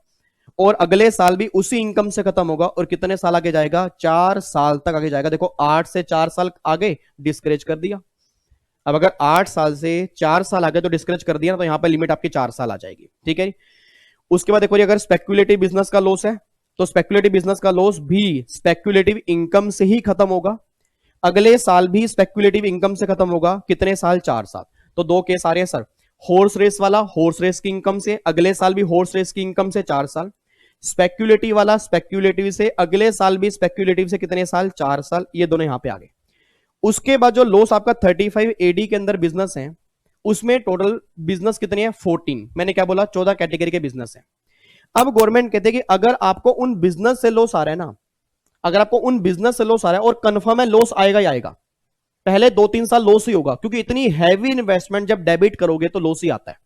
और अगले साल भी उसी इनकम से खत्म होगा। और कितने साल आगे जाएगा? 4 साल तक आगे जाएगा। देखो 8 से 4 साल आगे डिस्करेज कर दिया। अब अगर 8 साल से 4 साल आगे तो डिस्करेज कर दिया ना, तो यहां पर लिमिट आपकी 4 साल आ जाएगी, ठीक है। उसके बाद देखो अगर स्पेक्युलेटिव बिजनेस का लॉस है तो स्पेक्युलेटिव बिजनेस का लॉस भी स्पेक्युलेटिव इनकम से ही खत्म होगा, अगले साल भी स्पेक्युलेटिव इनकम से खत्म होगा। कितने साल? 4 साल। तो 2 केस आ रहे हैं सर, हॉर्स रेस वाला हॉर्स रेस की इनकम से, अगले साल भी हॉर्स रेस की इनकम से 4 साल। स्पेक्युलेटिव वाला स्पेक्युलेटिव से, अगले साल भी स्पेक्युलेटिव से कितने साल? 4 साल। ये दोनों यहां पे आ गए। उसके बाद जो लॉस आपका 35 एडी के अंदर बिजनेस है, उसमें टोटल बिजनेस कितने हैं? 14। मैंने क्या बोला? 14 कैटेगरी के बिजनेस है। अब गवर्नमेंट कहते हैं कि अगर आपको उन बिजनेस से लॉस आ रहा है ना, अगर आपको उन बिजनेस से लॉस आ रहा है और कंफर्म है लॉस आएगा ही आएगा, पहले 2-3 साल लॉस ही होगा, क्योंकि इतनी हैवी इन्वेस्टमेंट जब डेबिट करोगे तो लॉस ही आता है।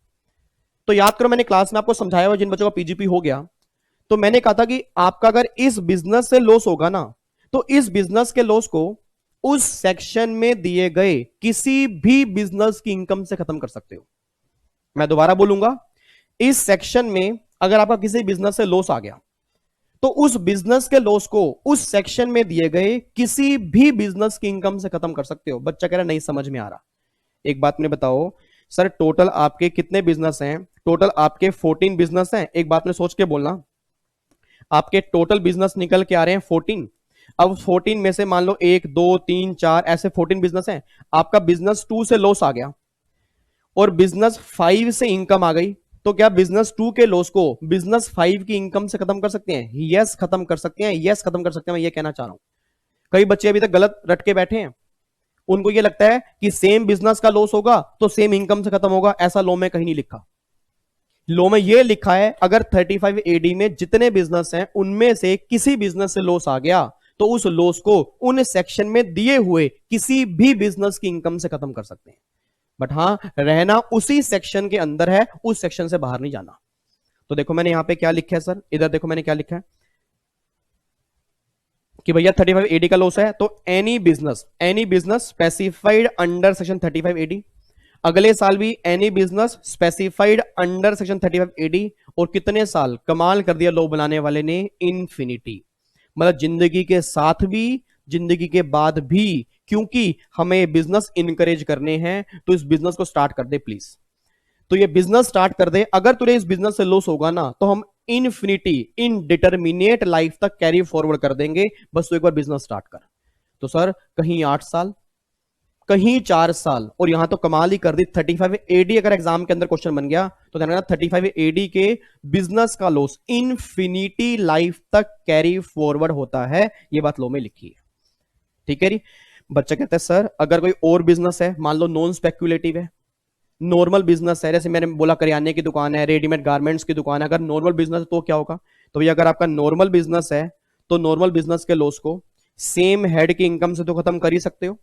तो याद करो मैंने क्लास में आपको समझाया हुआ, जिन बच्चों का पीजीपी हो गया, तो मैंने कहा था कि आपका अगर इस बिजनेस से लॉस होगा ना, तो इस बिजनेस के लॉस को उस सेक्शन में दिए गए किसी भी बिजनेस की इनकम से खत्म कर सकते हो। मैं दोबारा बोलूंगा, इस सेक्शन में अगर आपका किसी बिजनेस से लॉस आ गया तो उस बिजनेस के लॉस को उस सेक्शन में दिए गए किसी भी बिजनेस की इनकम से खत्म कर सकते हो। बच्चा कह रहा नहीं समझ में आ रहा। एक बात मुझे बताओ सर, टोटल आपके कितने बिजनेस हैं? टोटल आपके 14 बिजनेस हैं। एक बात में सोच के बोलना, आपके टोटल बिजनेस निकल के आ रहे हैं 14। अब 14 में से मान लो 1 2 3 4 ऐसे 14 बिजनेस हैं, आपका बिजनेस 2 से लॉस आ गया और बिजनेस 5 से इनकम आ गई, तो क्या बिजनेस 2 के लॉस को बिजनेस 5 की इनकम से खत्म कर सकते हैं? यस खत्म कर सकते हैं, यस खत्म कर सकते हैं, मैं ये कहना चाह रहा हूं। कई बच्चे अभी तक गलत रट के बैठे हैं, उनको ये लगता है कि सेम बिजनेस का लॉस होगा तो सेम इनकम से खत्म होगा। ऐसा लॉ में कहीं नहीं लिखा। लॉ में यह लिखा है अगर 35 एडी में जितने बिजनेस हैं उनमें से किसी बिजनेस से लॉस आ गया तो उस लॉस को उन सेक्शन में दिए हुए किसी भी बिजनेस की इनकम से खत्म कर सकते हैं, बट हां रहना उसी सेक्शन के अंदर है, उस सेक्शन से बाहर नहीं जाना। तो देखो मैंने यहां पे क्या लिखा है सर, इधर देखो मैंने क्या लिखा है कि भैया 35 एडी का लॉस है तो any business specified under section 35 AD, अगले साल भी any business specified under section 35 AD, और कितने साल? कमाल कर दिया लॉ बनाने वाले ने, इन्फिनिटी। मतलब जिंदगी के साथ भी जिंदगी के बाद भी, क्योंकि हमें बिजनेस इनकरेज करने हैं तो इस बिजनेस को स्टार्ट कर दे प्लीज। तो ये बिजनेस स्टार्ट कर दे, अगर तुझे इस बिजनेस से लॉस होगा ना तो हम इनफिनिटी इनडिटर्मिनेट लाइफ तक कैरी फॉरवर्ड कर देंगे, बस तो एक बार बिजनेस स्टार्ट कर। तो सर कहीं 8 साल कहीं 4 साल, और यहां तो कमाल ही कर दी 35 एडी अगर एग्जाम के अंदर क्वेश्चन बन गया तो ध्यान रखना 35 एडी के बिजनेस का लॉस इनफिनिटी लाइफ तक कैरी फॉरवर्ड होता है, ये बात लो में लिखी है। ठीक है जी। बच्चा कहता है सर अगर कोई और बिजनेस है, मान लो नॉन स्पेक्युलेटिव है, नॉर्मल बिजनेस है, जैसे मैंने बोला करियाने की दुकान है, रेडीमेड गारमेंट्स की दुकान है, अगर नॉर्मल बिजनेस है तो क्या होगा? तो भैया अगर आपका नॉर्मल बिजनेस है तो नॉर्मल बिजनेस के लॉस को सेम हेड की इनकम से तो खत्म कर ही सकते हो,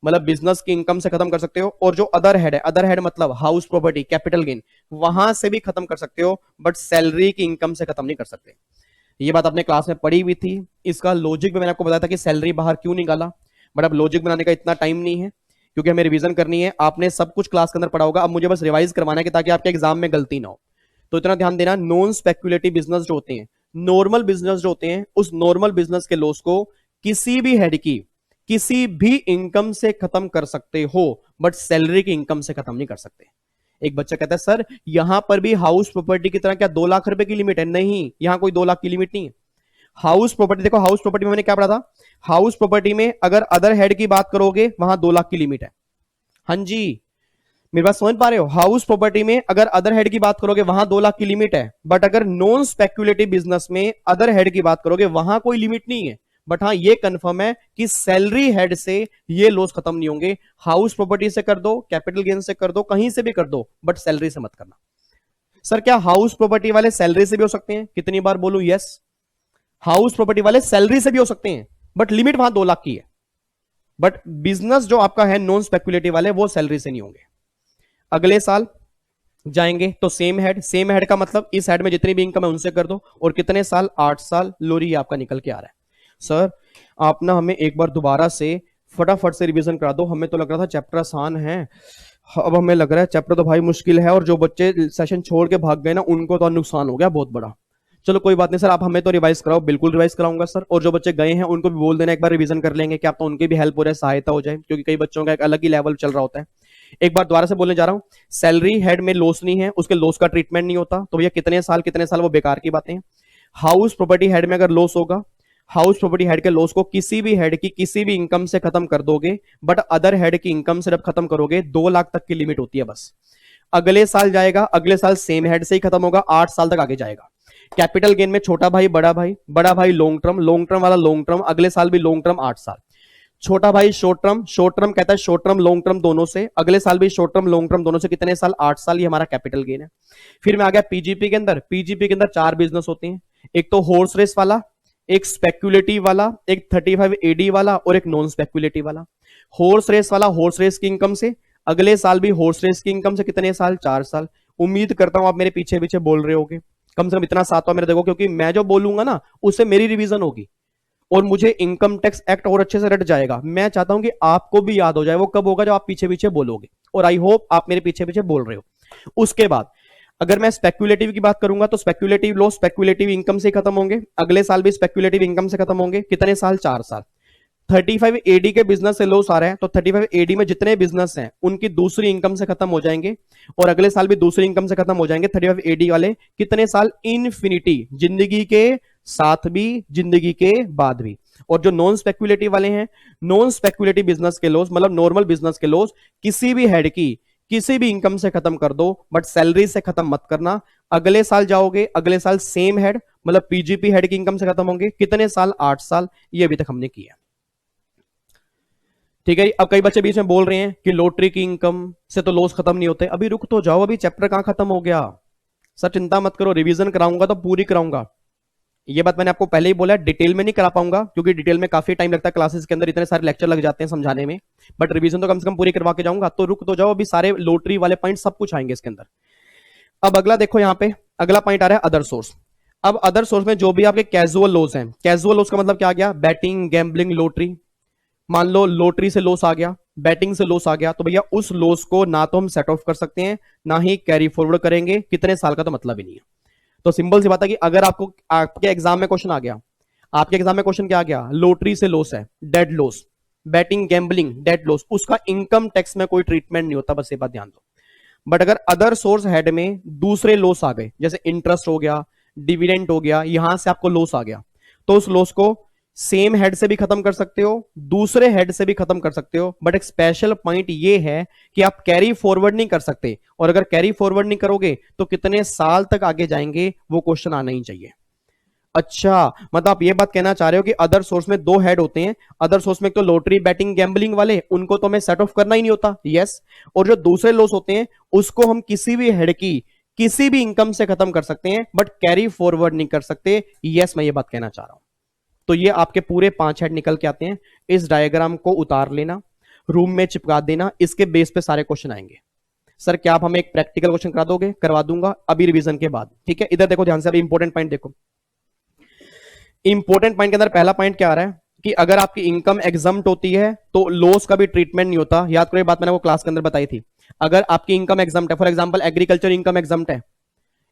मतलब बिजनेस की इनकम से खत्म कर सकते हो, और जो अदर हेड है, अदर हेड मतलब हाउस प्रॉपर्टी कैपिटल गेन, वहां से भी खत्म कर सकते हो, बट सैलरी की इनकम से खत्म नहीं कर सकते। ये बात आपने क्लास में पढ़ी हुई थी। इसका लॉजिक भी मैंने आपको बताया था कि सैलरी बाहर क्यों निकाला, बट अब लॉजिक बनाने का इतना टाइम नहीं है क्योंकि हमें रिवीजन करनी है। आपने सब कुछ क्लास के अंदर पढ़ा होगा, अब मुझे बस रिवाइज करवाना है कि ताकि आपके एग्जाम में गलती ना हो। तो इतना ध्यान देना, नॉन स्पेक्युलेटिव बिजनेस जो होते हैं, नॉर्मल बिजनेस जो होते हैं, उस नॉर्मल बिजनेस के लॉस को किसी भी हेड की किसी भी इनकम से खत्म कर सकते हो, बट सैलरी की इनकम से खत्म नहीं कर सकते। एक बच्चा कहता है सर यहां पर भी हाउस प्रॉपर्टी की तरह क्या 2 लाख रुपए की लिमिट है? नहीं, यहां कोई 2 लाख की लिमिट नहीं है। हाउस प्रॉपर्टी देखो, हाउस प्रॉपर्टी में मैंने क्या पढ़ा था, हाउस प्रॉपर्टी में अगर अदर हेड की बात करोगे वहां 2 लाख की लिमिट है। हाँ जी, मेरे पास समझ पा रहे हो? हाउस प्रॉपर्टी में अगर अदर हेड की बात करोगे वहां 2 लाख की लिमिट है, बट अगर नॉन स्पेक्युलेटिव बिजनेस में अदर हेड की बात करोगे वहां कोई लिमिट नहीं है। बट हाँ ये कंफर्म है कि सैलरी हेड से ये लॉस खत्म नहीं होंगे। हाउस प्रॉपर्टी से कर दो, कैपिटल गेन से कर दो, कहीं से भी कर दो, बट सैलरी से मत करना। सर क्या हाउस प्रॉपर्टी वाले सैलरी से भी हो सकते हैं? कितनी बार बोलूं? यस, हाउस प्रॉपर्टी वाले सैलरी से भी हो सकते हैं, बट लिमिट वहां 2 लाख की है। बट बिजनेस जो आपका है नॉन स्पेक्युलेटिव वाले, वो सैलरी से नहीं होंगे। अगले साल जाएंगे तो सेम हेड का मतलब इस हेड में जितनी भी इनकम है उनसे कर दो, और कितने साल? 8 साल। लोरी आपका निकल के आ रहा है। सर आप ना हमें एक बार दोबारा से फटाफट से रिवीजन करा दो, हमें तो लग रहा था चैप्टर आसान है, अब हमें लग रहा है चैप्टर तो भाई मुश्किल है, और जो बच्चे सेशन छोड़ के भाग गए ना उनको तो नुकसान हो गया बहुत बड़ा। चलो कोई बात नहीं सर, आप हमें तो रिवाइज कराओ, बिल्कुल रिवाइज कराऊंगा सर, और जो बच्चे गए हैं उनको भी बोल देना एक बार रिवीजन कर लेंगे, क्या तो उनकी भी हेल्प हो जाए, सहायता हो जाए, क्योंकि कई बच्चों का एक अलग ही लेवल चल रहा होता है। एक बार दोबारा से बोलने जा रहा हूं, सैलरी हेड में लॉस नहीं है, उसके लॉस का ट्रीटमेंट नहीं होता, तो भैया कितने साल वो बेकार की बातें हैं। हाउस प्रॉपर्टी हेड में अगर लॉस होगा, हाउस प्रॉपर्टी हेड के लॉस को किसी भी हेड की किसी भी इनकम से खत्म कर दोगे, बट अदर हेड की इनकम से जब खत्म करोगे 2 लाख तक की लिमिट होती है बस। अगले साल जाएगा, अगले साल सेम हेड से ही खत्म होगा, 8 साल तक आगे जाएगा। कैपिटल गेन में छोटा भाई बड़ा भाई लॉन्ग टर्म वाला लॉन्ग टर्म, अगले साल भी लॉन्ग टर्म 8 साल। छोटा भाई शॉर्ट टर्म कहता है शॉर्ट टर्म लॉन्ग टर्म दोनों से, अगले साल भी शॉर्ट टर्म लॉन्ग टर्म दोनों से, कितने साल? 8 साल। ये हमारा कैपिटल गेन है। फिर मैं आ गया पीजीपी के अंदर। पीजीपी के अंदर 4 बिजनेस होते हैं, एक तो हॉर्स रेस वाला, एक स्पेक्युलेटिव वाला, एक 35 एडी वाला, और एक नॉन स्पेक्युलेटिव वाला। हॉर्स रेस वाला हॉर्स रेस की इनकम से, अगले साल भी हॉर्स रेस की इनकम से, कितने साल? 4 साल। उम्मीद करता हूं आप मेरे पीछे पीछे बोल रहे होगे, कम से कम इतना सातवां मेरे देखो, क्योंकि मैं जो बोलूंगा ना उससे मेरी रिवीजन होगी और मुझे इनकम टैक्स एक्ट और अच्छे से रट जाएगा। मैं चाहता हूं कि आपको भी याद हो जाए। वो कब होगा? जब आप पीछे पीछे बोलोगे, और आई होप आप मेरे पीछे पीछे बोल रहे हो। उसके बाद अगर मैं स्पेक्युलेटिव की बात करूंगा तो स्पेक्युलेटिव लॉस स्पेक्युलेटिव इनकम से खत्म होंगे, अगले साल भी स्पेक्युलेटिव इनकम से खत्म होंगे, कितने साल? 4 साल। 35 एडी के बिजनेस से लॉस आ रहा है तो 35 एडी में जितने बिजनेस हैं उनकी दूसरी इनकम से खत्म हो जाएंगे, और अगले साल भी दूसरी इनकम से खत्म हो जाएंगे 35 एडी वाले, कितने साल? इनफिनिटी, जिंदगी के साथ भी, जिंदगी के बाद भी। और जो नॉन स्पेक्युलेटिव वाले हैं, नॉन स्पेक्युलेटिव बिजनेस के लॉस मतलब नॉर्मल बिजनेस के लॉस किसी भी हेड की किसी भी इनकम से खत्म कर दो, बट सैलरी से खत्म मत करना। अगले साल जाओगे, अगले साल सेम हेड मतलब पीजीपी हेड की इनकम से खत्म होंगे। कितने साल? 8 साल। ये अभी तक हमने किया। ठीक है। अब कई बच्चे बीच में बोल रहे हैं कि लॉटरी की इनकम से तो लॉस खत्म नहीं होते। अभी रुक तो जाओ, अभी चैप्टर कहां खत्म हो गया। सर चिंता मत करो, रिवीजन कराऊंगा तो पूरी कराऊंगा। ये बात मैंने आपको पहले ही बोला, डिटेल में नहीं करा पाऊंगा क्योंकि डिटेल में काफी टाइम लगता है, क्लासेस के अंदर इतने सारे लेक्चर लग जाते हैं समझाने में। बट रिवीजन तो कम से कम पूरी करवा के जाऊंगा। तो रुक तो जाओ, अभी सारे लॉटरी वाले पॉइंट सब कुछ आएंगे इसके अंदर। अब अगला देखो, यहां पे अगला पॉइंट आ रहा है अदर सोर्स। अब अदर सोर्स में जो भी आपके कैजुअल लॉस हैं, कैजुअल लॉस का मतलब क्या आ गया? Batting, gambling, lottery. मान लो लॉटरी से लॉस आ गया, बैटिंग से लॉस आ गया, तो भैया उस लॉस को ना तो हम सेट ऑफ कर सकते हैं ना ही कैरी फॉरवर्ड करेंगे। कितने साल का तो मतलब ही नहीं है। तो सिंपल सी बात है कि अगर आपको आपके एग्जाम में क्वेश्चन आ गया, आपके एग्जाम में क्वेश्चन क्या आ गया? लॉटरी से लॉस है, dead loss, batting, gambling, dead loss, उसका इनकम टैक्स में कोई ट्रीटमेंट नहीं होता, बस ये बात ध्यान दो। बट अगर अदर सोर्स हेड में दूसरे लॉस आ गए, जैसे इंटरेस्ट हो गया, डिविडेंड हो गया, यहां से आपको लॉस आ गया, तो उस लॉस को सेम हेड से भी खत्म कर सकते हो, दूसरे हेड से भी खत्म कर सकते हो। बट एक स्पेशल पॉइंट ये है कि आप कैरी फॉरवर्ड नहीं कर सकते, और अगर कैरी फॉरवर्ड नहीं करोगे तो कितने साल तक आगे जाएंगे वो क्वेश्चन आना ही चाहिए। अच्छा, मतलब आप ये बात कहना चाह रहे हो कि अदर सोर्स में दो हेड होते हैं, अदर सोर्स में तो लॉटरी, बैटिंग, गैम्बलिंग वाले, उनको तो हमें सेट ऑफ करना ही नहीं होता। यस। और जो दूसरे लॉस होते हैं उसको हम किसी भी हेड की किसी भी इनकम से खत्म कर सकते हैं, बट कैरी फॉरवर्ड नहीं कर सकते। यस, मैं ये बात कहना चाह रहा हूं। तो ये आपके पूरे 5 हेड निकल के आते हैं। इस डायग्राम को उतार लेना, रूम में चिपका देना, इसके बेस पे सारे क्वेश्चन आएंगे। सर क्या आप हमें एक प्रैक्टिकल क्वेश्चन करा दोगे? करवा दूंगा, अभी रिवीजन के बाद। ठीक है, इधर देखो ध्यान से, अभी इंपॉर्टेंट पॉइंट देखो। इंपॉर्टेंट पॉइंट के अंदर पहला पॉइंट क्या आ रहा है कि अगर आपकी इनकम एग्जम्प्ट होती है तो लॉस का भी ट्रीटमेंट नहीं होता। याद करो, ये बात मैंने वो क्लास के अंदर बताई थी। अगर आपकी इनकम एग्जम्प्ट है, for example agriculture income exempt है,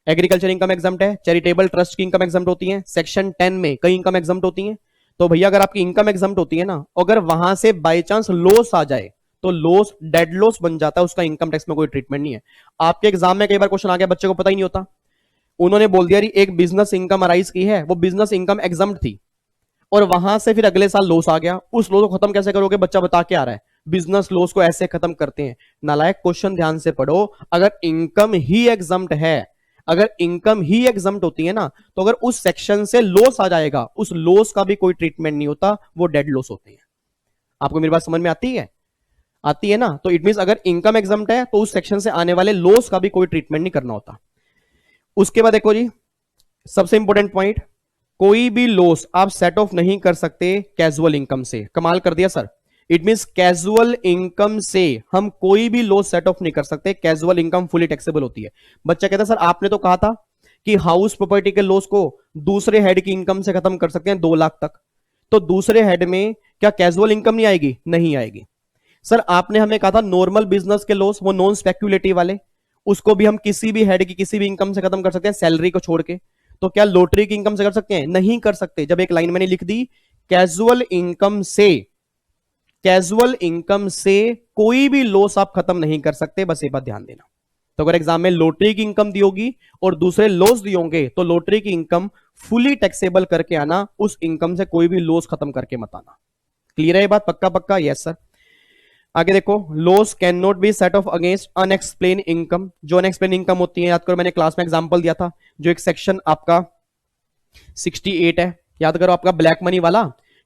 एग्रीकल्चर इनकम एग्जम्प्ट है, चैरिटेबल ट्रस्ट की इनकम एग्जम्प्ट होती है, सेक्शन 10 में कई इनकम एग्जम्प्ट होती है। तो भैया अगर आपकी इनकम एग्जम्प्ट होती है ना, अगर वहां से बाय चांस लॉस आ जाए तो लॉस डेड लॉस बन जाता है, उसका इनकम टैक्स में कोई ट्रीटमेंट नहीं है। आपके एग्जाम में कई बार क्वेश्चन आ गया, बच्चे को पता ही नहीं होता, उन्होंने बोल दिया एक बिजनेस इनकम अराइज की है, वो बिजनेस इनकम एग्जम्प्ट थी, और वहां से फिर अगले साल लॉस आ गया। उस लॉस को खत्म कैसे करोगे? बच्चा बता के आ रहा है बिजनेस लॉस को ऐसे खत्म करते हैं। नालायक, क्वेश्चन ध्यान से पढ़ो। अगर इनकम ही एग्जम्प्ट है, अगर इनकम ही एग्जम्प्ट होती है ना, तो अगर उस सेक्शन से लॉस आ जाएगा, उस लॉस का भी कोई ट्रीटमेंट नहीं होता, वो डेड लॉस होते हैं। आपको मेरी बात समझ में आती है? आती है ना? तो इट मींस अगर इनकम एग्जम्प्ट है तो उस सेक्शन से आने वाले लॉस का भी कोई ट्रीटमेंट नहीं करना होता। उसके बाद देखो जी, सबसे इंपॉर्टेंट पॉइंट, कोई भी लॉस आप सेट ऑफ नहीं कर सकते कैजुअल इनकम से। कमाल कर दिया sir. It means casual income से हम कोई भी लॉस सेट ऑफ नहीं कर सकते। कैजुअल इनकम फुली टैक्सेबल होती है। बच्चा कहता है सर आपने तो कहा था कि हाउस प्रॉपर्टी के लॉस को दूसरे हेड की इनकम से खत्म कर सकते हैं 2 लाख तक, तो दूसरे हेड में क्या कैजुअल इनकम नहीं आएगी? नहीं आएगी। सर आपने हमें कहा था नॉर्मल बिजनेस के लॉस, वो नॉन स्पेक्युलेटिव वाले, उसको भी हम किसी भी हेड की किसी भी इनकम से खत्म कर सकते हैं, सैलरी को छोड़ के। तो क्या लॉटरी की इनकम से कर सकते हैं? नहीं कर सकते। जब एक लाइन मैंने लिख दी, कैजुअल इनकम से, कैजुअल इनकम से कोई भी लॉस आप खत्म नहीं कर सकते, बस ये बात ध्यान देना। तो अगर एग्जाम में लॉटरी की इनकम दी होगी और दूसरे लॉस दिए होंगे, तो लॉटरी की इनकम फुली टैक्सेबल करके आना, उस इनकम से कोई भी लॉस खत्म करके मत आना। क्लियर है ये बात? पक्का पक्का? Yes sir. आगे देखो, loss can not be set of against unexplained income. जो अनएक्सप्लेन इनकम होती है, याद करो मैंने क्लास में एग्जांपल दिया था, जो एक सेक्शन आपका 68 है, याद करो आपका ब्लैक मनी वाला,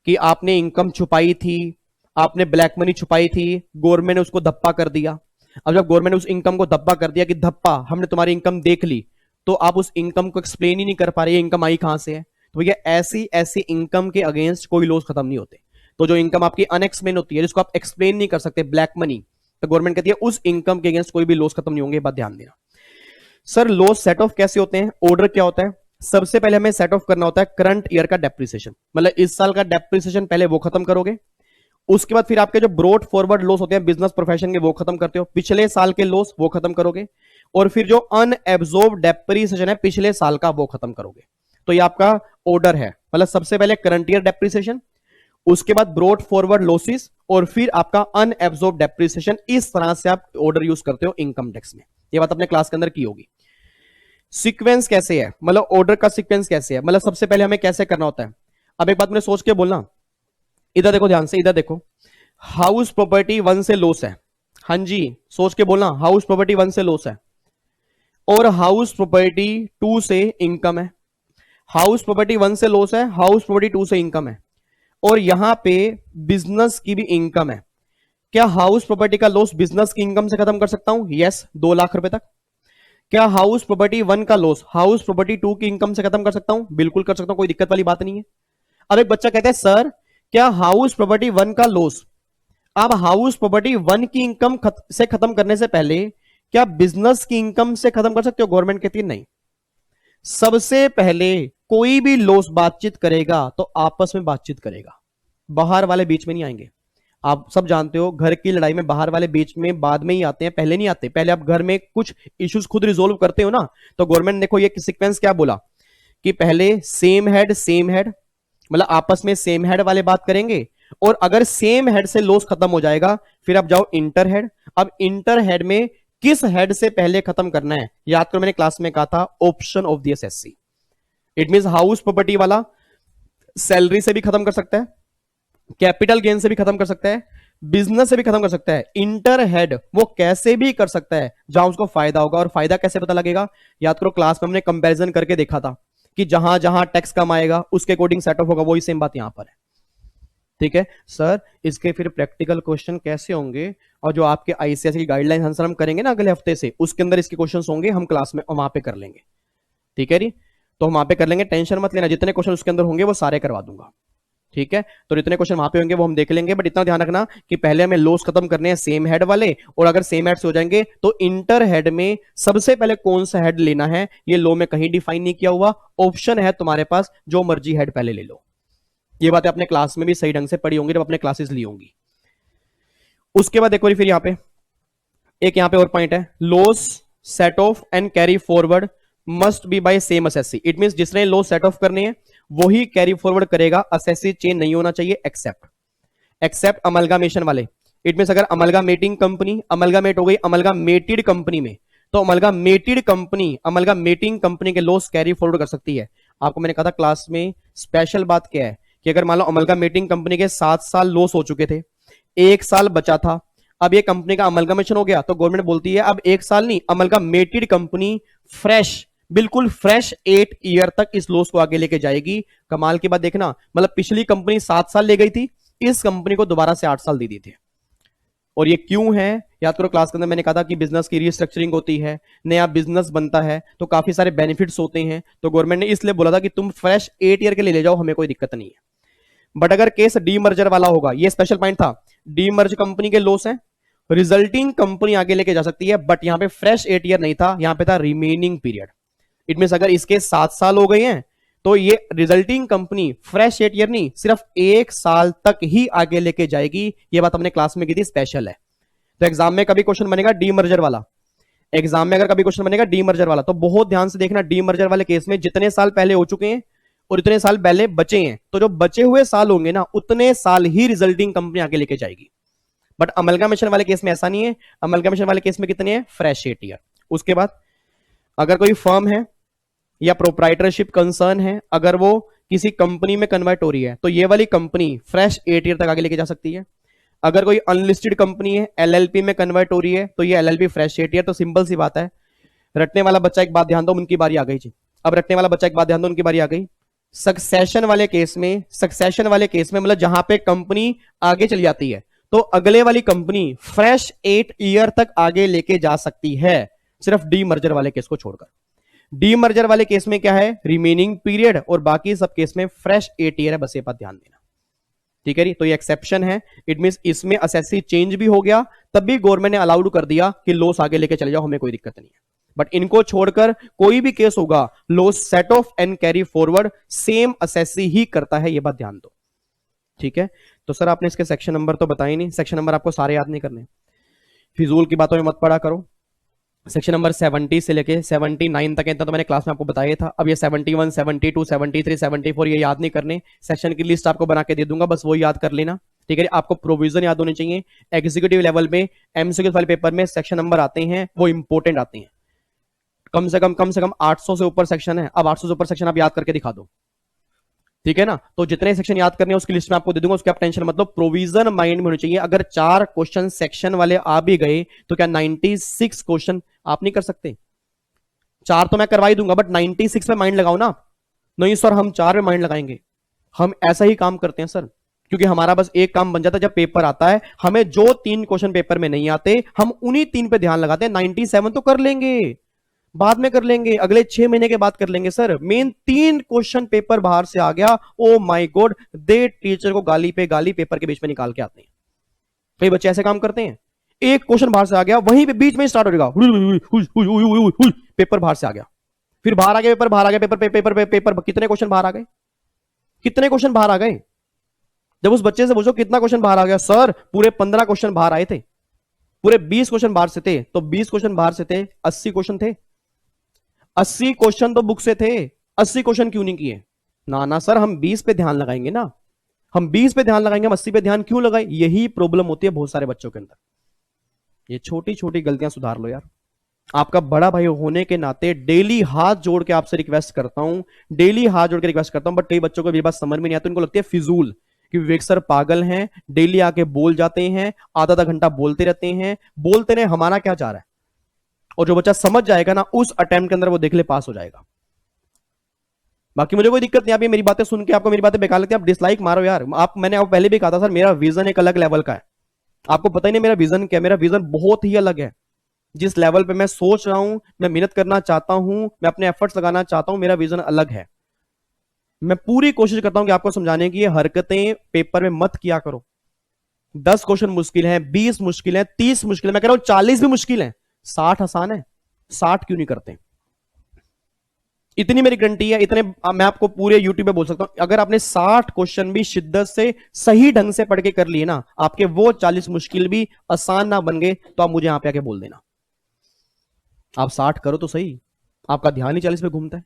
कि आपने इनकम छुपाई थी, आपने ब्लैक मनी छुपाई थी, गवर्नमेंट ने उसको धप्पा कर दिया। अब जब गवर्नमेंट ने उस इनकम को धप्पा कर दिया कि धप्पा, हमने तुम्हारी इनकम देख ली, तो आप उस इनकम को एक्सप्लेन ही नहीं कर पा रहे, इनकम आई कहां से है। तो भैया ऐसी ऐसी इनकम के अगेंस्ट कोई लॉस खत्म नहीं होते। तो जो इनकम आपकी अनएक्सप्लेन होती है, जिसको आप एक्सप्लेन नहीं कर सकते, ब्लैक मनी, तो गवर्नमेंट कहती है उस इनकम के अगेंस्ट कोई भी लॉस खत्म नहीं होंगे। बात ध्यान देना। सर लॉस सेट ऑफ कैसे होते हैं? ऑर्डर क्या होता है? सबसे पहले हमें सेट ऑफ करना होता है करंट ईयर का डेप्रिसिएशन, मतलब इस साल का डेप्रिसिएशन पहले वो खत्म करोगे। उसके बाद फिर आपके जो ब्रॉड फॉरवर्ड लॉस होते हैं बिजनेस प्रोफेशन के, वो खत्म करते हो। पिछले साल के लॉस वो खत्म करोगे, और फिर जो अनएब्जॉर्ब डेप्रिसिएशन है पिछले साल का, वो खत्म करोगे। तो ये आपका ऑर्डर है, मतलब सबसे पहले करंट ईयर डेप्रिसिएशन, उसके बाद ब्रॉड फॉरवर्ड लॉसेस, और फिर आपका अनएब्जॉर्ब डेप्रिसिएशन। इस तरह से आप ऑर्डर यूज करते हो इनकम टैक्स में। ये बात अपने क्लास के अंदर की होगी। सीक्वेंस कैसे है, मतलब ऑर्डर का सीक्वेंस कैसे है, मतलब सबसे पहले हमें कैसे करना होता है। अब एक बात मैंने सोच के बोलना, इधर देखो ध्यान से, इधर देखो। हाउस प्रॉपर्टी 1 से लॉस है, हाँ जी सोच के बोलना, हाउस प्रॉपर्टी 1 से लॉस है और हाउस प्रॉपर्टी 2 से इनकम है। हाउस प्रॉपर्टी 1 से लॉस है, हाउस प्रॉपर्टी 2 से इनकम है, और यहां पे बिजनेस की भी इनकम है। क्या हाउस प्रॉपर्टी का लॉस बिजनेस की इनकम से खत्म कर सकता हूं? यस, 2 लाख रुपए तक। क्या हाउस प्रॉपर्टी 1 का लॉस हाउस प्रॉपर्टी 2 की इनकम से खत्म कर सकता हूं? बिल्कुल कर सकता हूं, कोई दिक्कत वाली बात नहीं है। अब एक बच्चा कहता है सर क्या हाउस प्रॉपर्टी 1 का लॉस आप हाउस प्रॉपर्टी 1 की इनकम से खत्म करने से पहले क्या बिजनेस की इनकम से खत्म कर सकते हो? गवर्नमेंट कहती है नहीं, सबसे पहले कोई भी लॉस बातचीत करेगा तो आपस में बातचीत करेगा, बाहर वाले बीच में नहीं आएंगे। आप सब जानते हो घर की लड़ाई में बाहर वाले बीच में बाद में ही आते हैं, पहले नहीं आते। पहले आप घर में कुछ इश्यूज खुद रिजोल्व करते हो ना। तो गवर्नमेंट ने देखो ये सीक्वेंस क्या बोला कि पहले सेम हेड मतलब आपस में सेम हेड वाले बात करेंगे, और अगर सेम हेड से लॉस खत्म हो जाएगा फिर आप जाओ इंटर हेड। अब इंटर हेड में किस हेड से पहले खत्म करना है याद करो, मैंने क्लास में कहा था option of the SSC. It mean house property वाला सैलरी से भी खत्म कर सकता है, कैपिटल गेन से भी खत्म कर सकता है, बिजनेस से भी खत्म कर सकता है। इंटर हेड वो कैसे भी कर सकता है जहां उसको फायदा होगा। और फायदा कैसे पता लगेगा? याद करो क्लास में हमने कंपैरिजन करके देखा था कि जहां जहां टैक्स कम आएगा उसके अकॉर्डिंग सेट ऑफ होगा, वही सेम बात यहां पर है। ठीक है सर, इसके फिर प्रैक्टिकल क्वेश्चन कैसे होंगे, और जो आपके आईसीएसई की गाइडलाइन आंसर हम करेंगे ना अगले हफ्ते से, उसके अंदर इसके क्वेश्चन होंगे, हम क्लास में वहां पे कर लेंगे। ठीक है जी, तो हम वहां पे कर लेंगे, टेंशन मत लेना, जितने क्वेश्चन उसके अंदर होंगे वो सारे करवा दूंगा। ठीक है, तो जितने क्वेश्चन वहां पे होंगे वो हम देख लेंगे, बट इतना ध्यान रखना कि पहले हमें लॉस खत्म करने हैं सेम हेड वाले, और अगर सेम हेड से हो जाएंगे तो इंटर हेड में सबसे पहले कौन सा हेड लेना है ये लॉ में कहीं डिफाइन नहीं किया हुआ, ऑप्शन है तुम्हारे पास, जो मर्जी हेड पहले ले लो। ये बातें अपने क्लास में भी सही ढंग से पढ़ी होंगी जब अपने क्लासेस ली होंगी। उसके बाद देखो फिर यहां पे एक यहां पे और पॉइंट है, loss set off and carry forward must be by same SSC. It means जिसने लॉस सेट ऑफ करने हैं वही कैरी फॉरवर्ड करेगा, एसएससी चेंज नहीं होना चाहिए एक्सेप्ट अमलगामेशन वाले। इट मींस अगर अमलगामेटिंग कंपनी अमलगामेट हो गई अमलगामेटेड कंपनी में, तो अमलगामेटिंग कंपनी के लॉस कैरी फॉरवर्ड कर सकती है। आपको मैंने कहा था क्लास में स्पेशल बात क्या है कि अगर मान लो अमलगामेटिंग कंपनी के 7 साल लॉस हो चुके थे, 1 साल बचा था, अब ये कंपनी का अमलगामेशन हो गया, तो गवर्नमेंट बोलती है अब 1 साल नहीं, अमलगामेटेड कंपनी फ्रेश, बिल्कुल फ्रेश 8 ईयर तक इस लॉस को आगे लेके जाएगी। कमाल की बात देखना, मतलब पिछली कंपनी 7 साल ले गई थी, इस कंपनी को दोबारा से 8 साल दे दी थी। और ये क्यों है याद करो, क्लास के अंदर मैंने कहा था कि बिजनेस की रिस्ट्रक्चरिंग होती है, नया बिजनेस बनता है तो काफी सारे बेनिफिट्स होते हैं, तो गवर्नमेंट ने इसलिए बोला था कि तुम फ्रेश 8 ईयर के लिए ले जाओ, हमें कोई दिक्कत नहीं है। बट अगर केस डीमर्जर वाला होगा, ये स्पेशल पॉइंट था, डीमर्ज कंपनी के लॉस है, रिजल्टिंग कंपनी आगे लेके जा सकती है, बट यहां पे फ्रेश 8 ईयर नहीं था, यहां पे था रिमेनिंग पीरियड। इट मीन अगर इसके 7 साल हो गए हैं तो ये रिजल्टिंग कंपनी फ्रेश 8 ईयर नहीं, सिर्फ 1 साल तक ही आगे लेके जाएगी। ये बात हमने क्लास में की थी, स्पेशल है। तो एग्जाम में कभी क्वेश्चन बनेगा डीमर्जर वाला, एग्जाम में अगर कभी क्वेश्चन बनेगा डीमर्जर वाला तो बहुत ध्यान से देखना, डीमर्जर वाले केस में जितने साल पहले हो चुके हैं और इतने साल पहले बचे हैं, तो जो बचे हुए साल होंगे ना उतने साल ही रिजल्टिंग कंपनी आगे लेके जाएगी। बट अमलगामेशन वाले केस में ऐसा नहीं है, अमलगामेशन वाले केस में कितने हैं? Fresh 8 year. उसके बाद अगर कोई फर्म है या प्रोप्राइटरशिप कंसर्न है, अगर वो किसी कंपनी में कन्वर्ट हो रही है तो ये वाली कंपनी फ्रेश 8 ईयर तक आगे लेके जा सकती है। अगर कोई अनलिस्टेड कंपनी है एलएलपी में कन्वर्ट हो रही है तो ये एलएलपी फ्रेश 8 ईयर। तो सिंपल सी बात है, रटने वाला बच्चा एक बात ध्यान दो, उनकी बारी आ गई जी। अब रटने वाला बच्चा एक बात ध्यान दो, उनकी बारी आ गई। सक्सेशन वाले केस में मतलब जहां पे कंपनी आगे चली जाती है तो अगले वाली कंपनी फ्रेश 8 ईयर तक आगे लेके जा सकती है, सिर्फ डीमर्जर वाले केस को छोड़कर। डीमर्जर वाले केस में क्या है? रिमेनिंग पीरियड, और बाकी सब केस में फ्रेश 8 ईयर है, बस ये बात ध्यान देना। ठीक है जी, तो ये एक्सेप्शन है। इट मींस इसमें एसएससी चेंज भी हो गया, तब भी गवर्नमेंट ने अलाउड कर दिया कि लॉस आगे लेके चले जाओ, हमें कोई दिक्कत नहीं है। बट इनको छोड़कर कोई भी केस होगा, loss set off and carry forward same SSC ही करता है, ये बात ध्यान दो। ठीक है, तो सर आपने इसके सेक्शन नंबर तो बताए नहीं, सेक्शन नंबर आपको सारे याद नहीं करने, फिजूल की बातों में मत पड़ा करो। सेक्शन नंबर 70 से लेके 79 तक है, इतना तो मैंने क्लास में आपको बताया था। अब ये 71, 72, 73, 74 ये याद नहीं करने, सेक्शन की लिस्ट आपको बना के दे दूंगा, बस वो याद कर लेना। ठीक है, आपको प्रोविजन याद होने चाहिए। एग्जीक्यूटिव लेवल में एमसीक्यू वाले पेपर में सेक्शन नंबर आते हैं, वो इंपॉर्टेंट आते हैं। कम से कम 800 से ऊपर सेक्शन है। अब 800 से ऊपर सेक्शन आप याद करके दिखा दो, ठीक है ना। तो जितने सेक्शन याद करने हैं उसकी लिस्ट में आपको दे दूंगा, उसकी आप टेंशन मतलब प्रोविजन माइंड में होनी चाहिए। अगर 4 क्वेश्चन सेक्शन वाले आ भी गए तो क्या 96 क्वेश्चन आप नहीं कर सकते? 4 तो मैं करवा ही दूंगा, बट 96 पे माइंड लगाओ ना। नहीं सर हम 4 पे माइंड लगाएंगे, हम ऐसा ही काम करते हैं सर, क्योंकि हमारा बस एक काम बन जाता है। जब पेपर आता है हमें जो 3 क्वेश्चन पेपर में नहीं आते हम उन्हीं 3 पे ध्यान लगाते हैं। 97 तो कर लेंगे, बाद में कर लेंगे, अगले 6 महीने के बाद कर लेंगे सर। मेन 3 क्वेश्चन पेपर बाहर से आ गया, oh my God, they teacher को गाली पे गाली पेपर के बीच में निकाल के आते हैं। कई बच्चे ऐसे काम करते हैं, एक क्वेश्चन बाहर से आ गया वहीं पे बीच में स्टार्ट हो जाएगा, पेपर बाहर से आ गया, फिर बाहर आ गया पेपर, बाहर आ गया पेपर, कितने क्वेश्चन बाहर आ गए, कितने क्वेश्चन बाहर आ गए? जब उस बच्चे से पूछो कितना क्वेश्चन बाहर आ गया, सर पूरे 15 क्वेश्चन बाहर आए थे, पूरे 20 क्वेश्चन बाहर से थे। तो 20 क्वेश्चन बाहर से थे, 80 क्वेश्चन थे, 80 क्वेश्चन तो बुक से थे, 80 क्वेश्चन क्यों नहीं किए? ना ना सर हम 20 पे ध्यान लगाएंगे ना, हम 20 पे ध्यान लगाएंगे, हम 80 पे ध्यान क्यों लगाए? यही प्रॉब्लम होती है बहुत सारे बच्चों के अंदर। ये छोटी छोटी गलतियां सुधार लो यार। आपका बड़ा भाई होने के नाते डेली हाथ जोड़ के आपसे रिक्वेस्ट करता हूं, डेली हाथ जोड़ के रिक्वेस्ट करता हूं, बट कई बच्चों को ये बात समझ में नहीं आती, उनको लगती है फिजूल कि विवेक सर पागल हैं, डेली आके बोल जाते हैं, आधा आधा घंटा बोलते रहते हैं, बोलते रहे, हमारा क्या जा रहा है। और जो बच्चा समझ जाएगा ना उस अटेम्प्ट के अंदर वो देख ले पास हो जाएगा। बाकी मुझे कोई दिक्कत नहीं, आप ये मेरी बातें सुन के आपको मेरी बातें बेकार लगती है आप डिसलाइक मारो यार। मैंने आपको पहले भी कहा था सर मेरा विजन एक अलग लेवल का है, आपको पता ही नहीं मेरा विजन क्या है। मेरा विजन बहुत ही अलग है, जिस लेवल पे मैं सोच रहा हूं, मैं मेहनत करना चाहता हूं, मैं अपने एफर्ट्स लगाना चाहता हूं, मेरा विजन अलग है। मैं पूरी कोशिश करता हूं कि आपको समझाने की ये हरकतें पेपर में मत किया करो। 10 क्वेश्चन मुश्किल है, 20 मुश्किल है, 30 मुश्किल है, मैं कह रहा हूं 40 भी मुश्किल है, 60 आसान है, 60 क्यों नहीं करते? इतनी मेरी गारंटी है, इतने मैं आपको पूरे यूट्यूब पे बोल सकता हूं, अगर आपने 60 क्वेश्चन भी शिद्दत से सही ढंग से पढ़ के कर लिए ना, आपके वो 40 मुश्किल भी आसान ना बन गए तो आप मुझे यहां पे आके बोल देना। आप 60 करो तो सही, आपका ध्यान ही 40 पे घूमता है।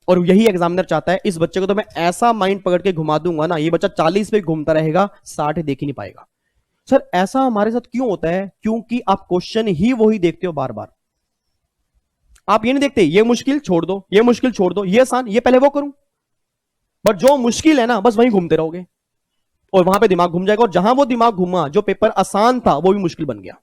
और यही एग्जामिनर चाहता है, इस बच्चे को तो मैं ऐसा माइंड पकड़ के घुमा दूंगा ना, ये बच्चा 40 पे घूमता रहेगा, 60 देख ही नहीं पाएगा। सर ऐसा हमारे साथ क्यों होता है? क्योंकि आप क्वेश्चन ही वही देखते हो बार बार, आप ये नहीं देखते ये मुश्किल छोड़ दो, ये मुश्किल छोड़ दो, ये आसान, ये पहले वो करूं। बट जो मुश्किल है ना बस वहीं घूमते रहोगे और वहां पे दिमाग घूम जाएगा, और जहां वो दिमाग घूमा जो पेपर आसान था वो भी मुश्किल बन गया।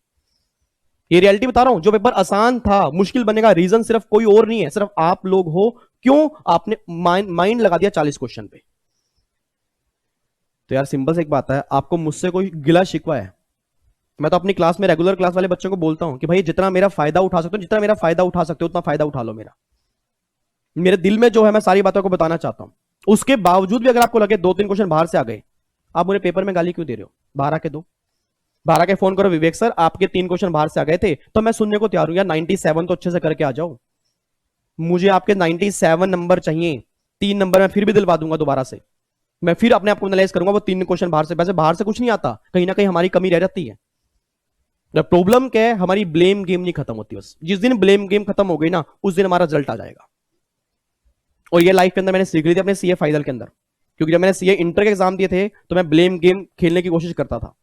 ये रियलिटी बता रहा हूं, जो पेपर आसान था मुश्किल बनने का रीजन सिर्फ कोई और नहीं है, सिर्फ आप लोग हो। क्यों? आपने माइंड लगा दिया 40 क्वेश्चन पे। तो यार सिंपल से एक बात है, आपको मुझसे कोई गिला शिकवा है? मैं तो अपनी क्लास में रेगुलर क्लास वाले बच्चों को बोलता हूं कि भाई जितना मेरा फायदा उठा सकते हो, जितना मेरा फायदा उठा सकते हो उतना फायदा उठा लो मेरा। मेरे दिल में जो है मैं सारी बातों को बताना चाहता हूं। उसके बावजूद भी अगर आपको लगे 2-3 क्वेश्चन बाहर से आ गए, आप मुझे पेपर में गाली क्यों दे रहे हो? बाहर आके दो, बाहर आके फोन करो, विवेक सर आपके 3 क्वेश्चन बाहर से आ गए थे, तो मैं सुनने को तैयार हूं यार, 97 तो अच्छे से करके आ जाओ। मुझे आपके 97 नंबर चाहिए, 3 नंबर मैं फिर भी दिलवा दूंगा दोबारा से, मैं फिर अपने आप को एनालाइज करूंगा वो 3 क्वेश्चन बाहर से। वैसे बाहर से कुछ नहीं आता, कहीं ना कहीं हमारी कमी रह जाती है। प्रॉब्लम क्या है? हमारी ब्लेम गेम नहीं खत्म होती, बस जिस दिन ब्लेम गेम खत्म हो गई ना उस दिन हमारा रिजल्ट आ जाएगा। और ये लाइफ के अंदर मैंने सीख ली थी अपने सीए फाइनल के अंदर, क्योंकि जब मैंने सीए इंटर के एग्जाम दिए थे तो मैं ब्लेम गेम खेलने की कोशिश करता था।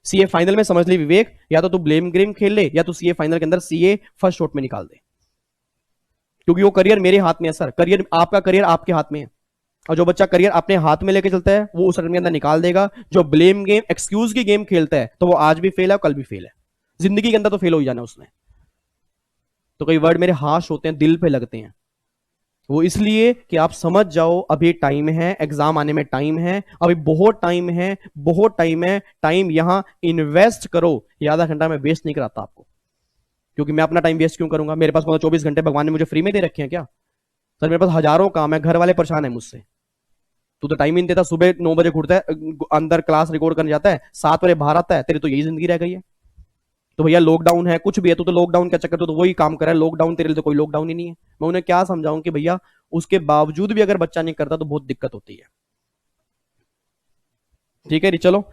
सीए फाइनल में समझ ली विवेक, या तो तू ब्लेम गेम खेल ले या तू सीए फाइनल के अंदर सीए फर्स्ट शॉट में निकाल दे, क्योंकि वो करियर मेरे हाथ में है सर, करियर आपका करियर आपके हाथ में है। और जो बच्चा करियर अपने हाथ में लेके चलता है वो उस रन के अंदर निकाल देगा। जो ब्लेम गेम एक्सक्यूज की गेम खेलता है तो वो आज भी फेल है, कल भी फेल है, जिंदगी के अंदर तो फेल हो जाना उसने। तो कई वर्ड मेरे हाश होते हैं, दिल पे लगते हैं, वो इसलिए कि आप समझ जाओ अभी टाइम है, एग्जाम आने में टाइम है, अभी बहुत टाइम है, बहुत टाइम है। टाइम यहां इन्वेस्ट करो, ये आधा घंटा मैं वेस्ट नहीं कराता आपको, क्योंकि मैं अपना टाइम वेस्ट क्यों करूंगा? मेरे पास 24 घंटे भगवान ने मुझे फ्री में दे रखे हैं क्या? सर मेरे पास हजारों काम है, घर वाले परेशान है मुझसे, तू तो टाइम ही नहीं देता, सुबह 9 बजे उठता है, अंदर क्लास रिकॉर्ड करने जाता है, 7 बजे बाहर आता है, तेरी तो यही जिंदगी रह गई है। तो भैया लॉकडाउन है, कुछ भी है, तो लॉकडाउन का चक्कर तो वही काम कर रहा है, लॉकडाउन तेरे लिए तो कोई लॉकडाउन ही नहीं है। मैं उन्हें क्या समझाऊं कि भैया उसके बावजूद भी अगर बच्चा नहीं करता तो बहुत दिक्कत होती है। ठीक है जी, चलो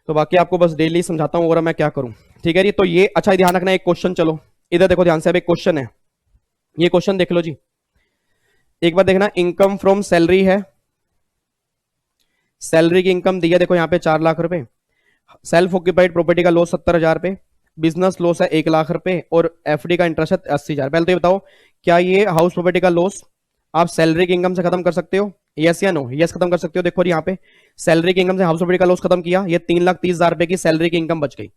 तो बाकी आपको बस डेली समझाता हूं और मैं क्या करूं। ठीक है जी, तो ये अच्छा ध्यान रखना, एक क्वेश्चन, चलो इधर देखो ध्यान से, अब एक क्वेश्चन है, ये क्वेश्चन देख लो जी, एक बार देखना। इनकम फ्रॉम सैलरी है, सैलरी की इनकम दी है, देखो यहां पे 4 लाख रुपए। सेल्फ ऑक्यूपाइड प्रॉपर्टी का लॉस 70,000 पे, बिजनेस लॉस है 1 लाख रुपए और एफडी का इंटरेस्ट है 80,000। पहले तो ये बताओ, क्या ये हाउस प्रॉपर्टी का लॉस आप सैलरी की इनकम से खत्म कर सकते हो? यस या नो? यस, खत्म कर सकते हो। देखो यहाँ पे सैलरी की इनकम से हाउस प्रॉपर्टी का लॉस खत्म किया, ये 3,30,000 रुपए की सैलरी की इनकम बच गई।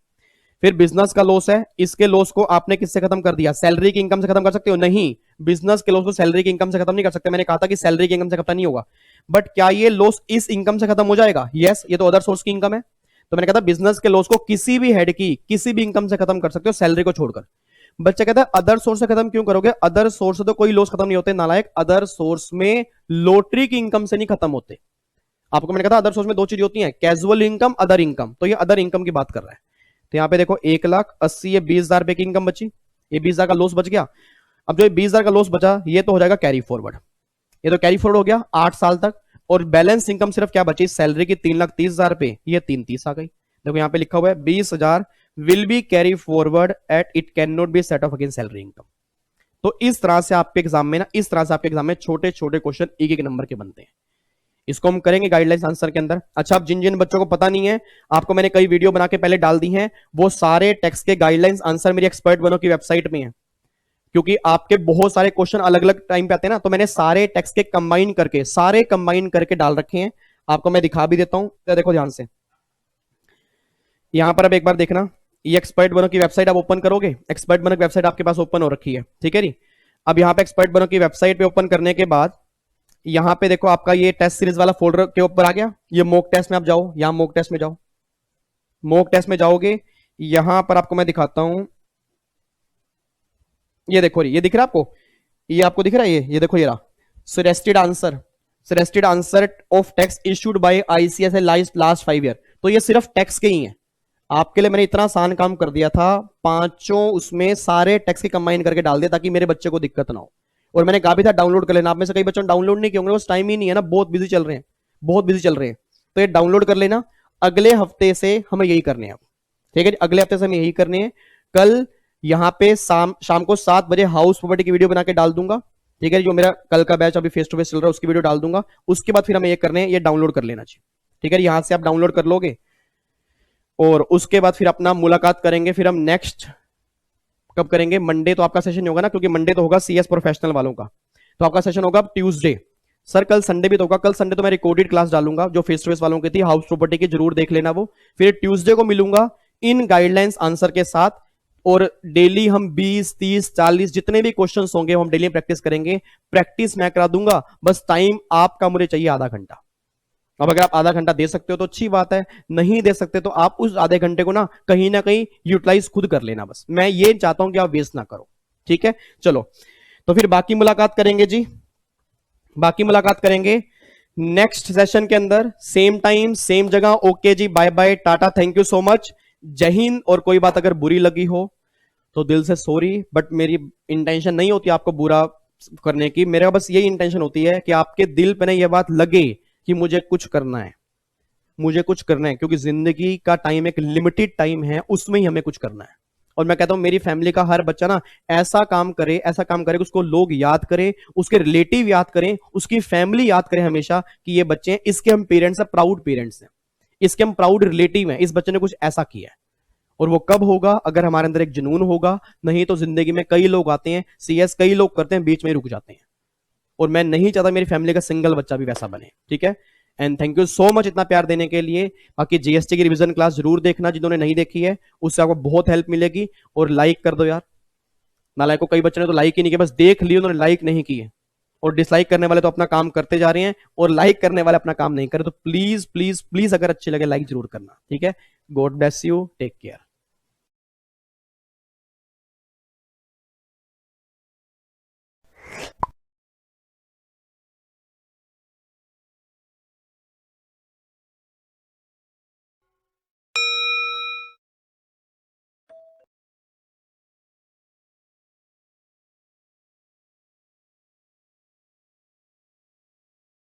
फिर बिजनेस का लॉस है, इसके लॉस को आपने किससे खत्म कर दिया? सैलरी की इनकम से खत्म कर सकते हो? नहीं, बिजनेस के लॉस को सैलरी की इनकम से खत्म नहीं कर सकते। मैंने कहा था कि सैलरी की इनकम से खत्म नहीं होगा, बट क्या ये लॉस इस इनकम से खत्म हो जाएगा? यस, ये तो अदर सोर्स की इनकम है। तो मैंने कहा था बिजनेस के लॉस को किसी भी हेड की किसी भी इनकम से खत्म कर सकते हो, सैलरी को छोड़कर। बच्चा कहता है अदर सोर्स से खत्म क्यों करोगे? अदर सोर्स से तो कोई लॉस खत्म नहीं होते नालायक। अदर सोर्स में लॉटरी की इनकम से नहीं खत्म होते। आपको मैंने कहा था अदर सोर्स में दो चीज होती हैं, कैजुअल इनकम, अदर इनकम। तो ये अदर इनकम की बात कर रहा है। तो यहां पे देखो 1,80,000, ये 20,000 रुपए की इनकम बची, ये 20,000 का लॉस बच गया। अब जो ये 20,000 का लॉस बचा, ये तो हो जाएगा कैरी फॉरवर्ड। ये तो कैरी फॉरवर्ड हो गया 8 साल तक। और बैलेंस इनकम सिर्फ क्या बची? सैलरी की 3,30,000 रुपए, ये 3,30 आ गई। देखो यहां पे लिखा हुआ है 20,000 will be carry forward at it can not be set of against salary income. तो इस तरह से आपके एग्जाम में ना, इस तरह से आपके एग्जाम में छोटे छोटे क्वेश्चन एक एक नंबर के बनते हैं। इसको हम करेंगे गाइडलाइंस आंसर के अंदर। अच्छा, अब जिन जिन बच्चों को पता नहीं है, आपको मैंने कई वीडियो बना के पहले डाल दी हैं, वो सारे टेक्स्ट के गाइडलाइंस आंसर मेरी एक्सपर्ट बनो की वेबसाइट में है। क्योंकि आपके बहुत सारे क्वेश्चन अलग अलग टाइम पे आते हैं ना, तो मैंने सारे टेक्स्ट के कंबाइन करके डाल रखे हैं। आपको मैं दिखा भी देता हूं, तो देखो ध्यान से। यहां पर अब एक बार देखना, ये एक्सपर्ट बनो की वेबसाइट आप ओपन करोगे, एक्सपर्ट बनो की वेबसाइट आपके पास ओपन हो रखी है, ठीक है जी। अब यहां पे एक्सपर्ट बनो की वेबसाइट पे ओपन करने के बाद यहां पे देखो आपका ये टेस्ट सीरीज वाला फोल्डर के ऊपर आ गया। ये मॉक टेस्ट में आप जाओ, यहां मॉक टेस्ट में जाओ, मॉक टेस्ट में जाओगे, यहां पर आपको मैं दिखाता हूं। ये देखो, ये दिख रहा है आपको? ये आपको दिख रहा है? ये देखो, ये रहा suggested answer of text issued by ICSI last 5 year. तो ये सिर्फ टेक्स्ट के ही है। आपके लिए मैंने इतना आसान काम कर दिया था, पांचों उसमें सारे टेक्स्ट के कंबाइन करके डाल दिया ताकि मेरे बच्चे को दिक्कत ना हो। और मैंने कहा भी था डाउनलोड कर लेना। आप में से कई बच्चों ने डाउनलोड नहीं किए होंगे, बस टाइम ही नहीं है ना, बहुत बिजी चल रहे हैं, बहुत बिजी चल रहे हैं। तो ये डाउनलोड कर लेना। अगले हफ्ते से हमें यही करने हैं, ठीक है? अगले हफ्ते से हमें यही करने हैं। कल यहां पे शाम को 7 बजे हाउस प्रॉपर्टी की वीडियो बना के डाल दूंगा, ठीक है? जो मेरा कल का बैच अभी फेस टू फेस चल रहा है उसकी वीडियो डाल दूंगा। उसके बाद फिर हमें ये करने हैं, ये डाउनलोड कर लेना चाहिए, ठीक है? यहां से आप डाउनलोड कर लोगे और उसके बाद फिर अपना मुलाकात करेंगे। फिर हम नेक्स्ट कब करेंगे? मंडे तो आपका सेशन होगा ना, क्योंकि मंडे तो होगा सीएस प्रोफेशनल वालों का, तो आपका सेशन होगा ट्यूसडे। सर कल संडे भी तो होगा? कल संडे तो मैं रिकॉर्डेड क्लास डालूंगा जो फेस टू फेस वालों की थी, हाउस प्रॉपर्टी की, जरूर देख लेना वो। फिर ट्यूसडे को मिलूंगा इन गाइडलाइंस आंसर के साथ, और डेली हम 20, 30, 40 जितने भी क्वेश्चन होंगे हम डेली प्रैक्टिस करेंगे। प्रैक्टिस मैं करा दूंगा, बस टाइम आपका मुझे चाहिए आधा घंटा। अब अगर आप आधा घंटा दे सकते हो तो अच्छी बात है, नहीं दे सकते तो आप उस आधे घंटे को ना कहीं यूटिलाइज खुद कर लेना। बस मैं ये चाहता हूं कि आप वेस्ट ना करो, ठीक है? चलो, तो फिर बाकी मुलाकात करेंगे जी, बाकी मुलाकात करेंगे नेक्स्ट सेशन के अंदर, सेम टाइम सेम जगह। ओके जी, bye bye, tata, thank you so much, जय हिंद। और कोई बात अगर बुरी लगी हो तो दिल से सॉरी, बट मेरी इंटेंशन नहीं होती आपको बुरा करने की। मेरा बस यही इंटेंशन होती है कि आपके दिल पे ना यह बात लगे कि मुझे कुछ करना है, मुझे कुछ करना है, क्योंकि जिंदगी का टाइम एक लिमिटेड टाइम है, उसमें ही हमें कुछ करना है। और मैं कहता हूं मेरी फैमिली का हर बच्चा ना ऐसा काम करे कि उसको लोग याद करें, उसके रिलेटिव याद करें, उसकी फैमिली याद करें हमेशा कि ये बच्चे हैं, इसके हम पेरेंट्स हैं, प्राउड पेरेंट्स हैं, इसके हम प्राउड रिलेटिव हैं, इस बच्चे ने कुछ ऐसा किया है। और वो कब होगा? अगर हमारे अंदर एक जुनून होगा। नहीं तो जिंदगी में कई लोग आते हैं, सीएस कई लोग करते हैं, बीच में रुक जाते हैं। और मैं नहीं चाहता मेरी फैमिली का सिंगल बच्चा भी वैसा बने, ठीक है? And thank you so much इतना प्यार देने के लिए। बाकी जीएसटी की रिवीजन क्लास जरूर देखना, जिन्होंने नहीं देखी है उससे आपको बहुत हेल्प मिलेगी। और लाइक कर दो यार, नालायक को कई बच्चों ने तो लाइक ही नहीं किया, बस देख लिए, उन्होंने लाइक नहीं किए। और डिसलाइक करने वाले तो अपना काम करते जा रहे हैं, और लाइक करने वाले अपना काम नहीं करे। तो प्लीज प्लीज प्लीज अगर अच्छे लगे लाइक जरूर करना, ठीक है? God bless you, take care.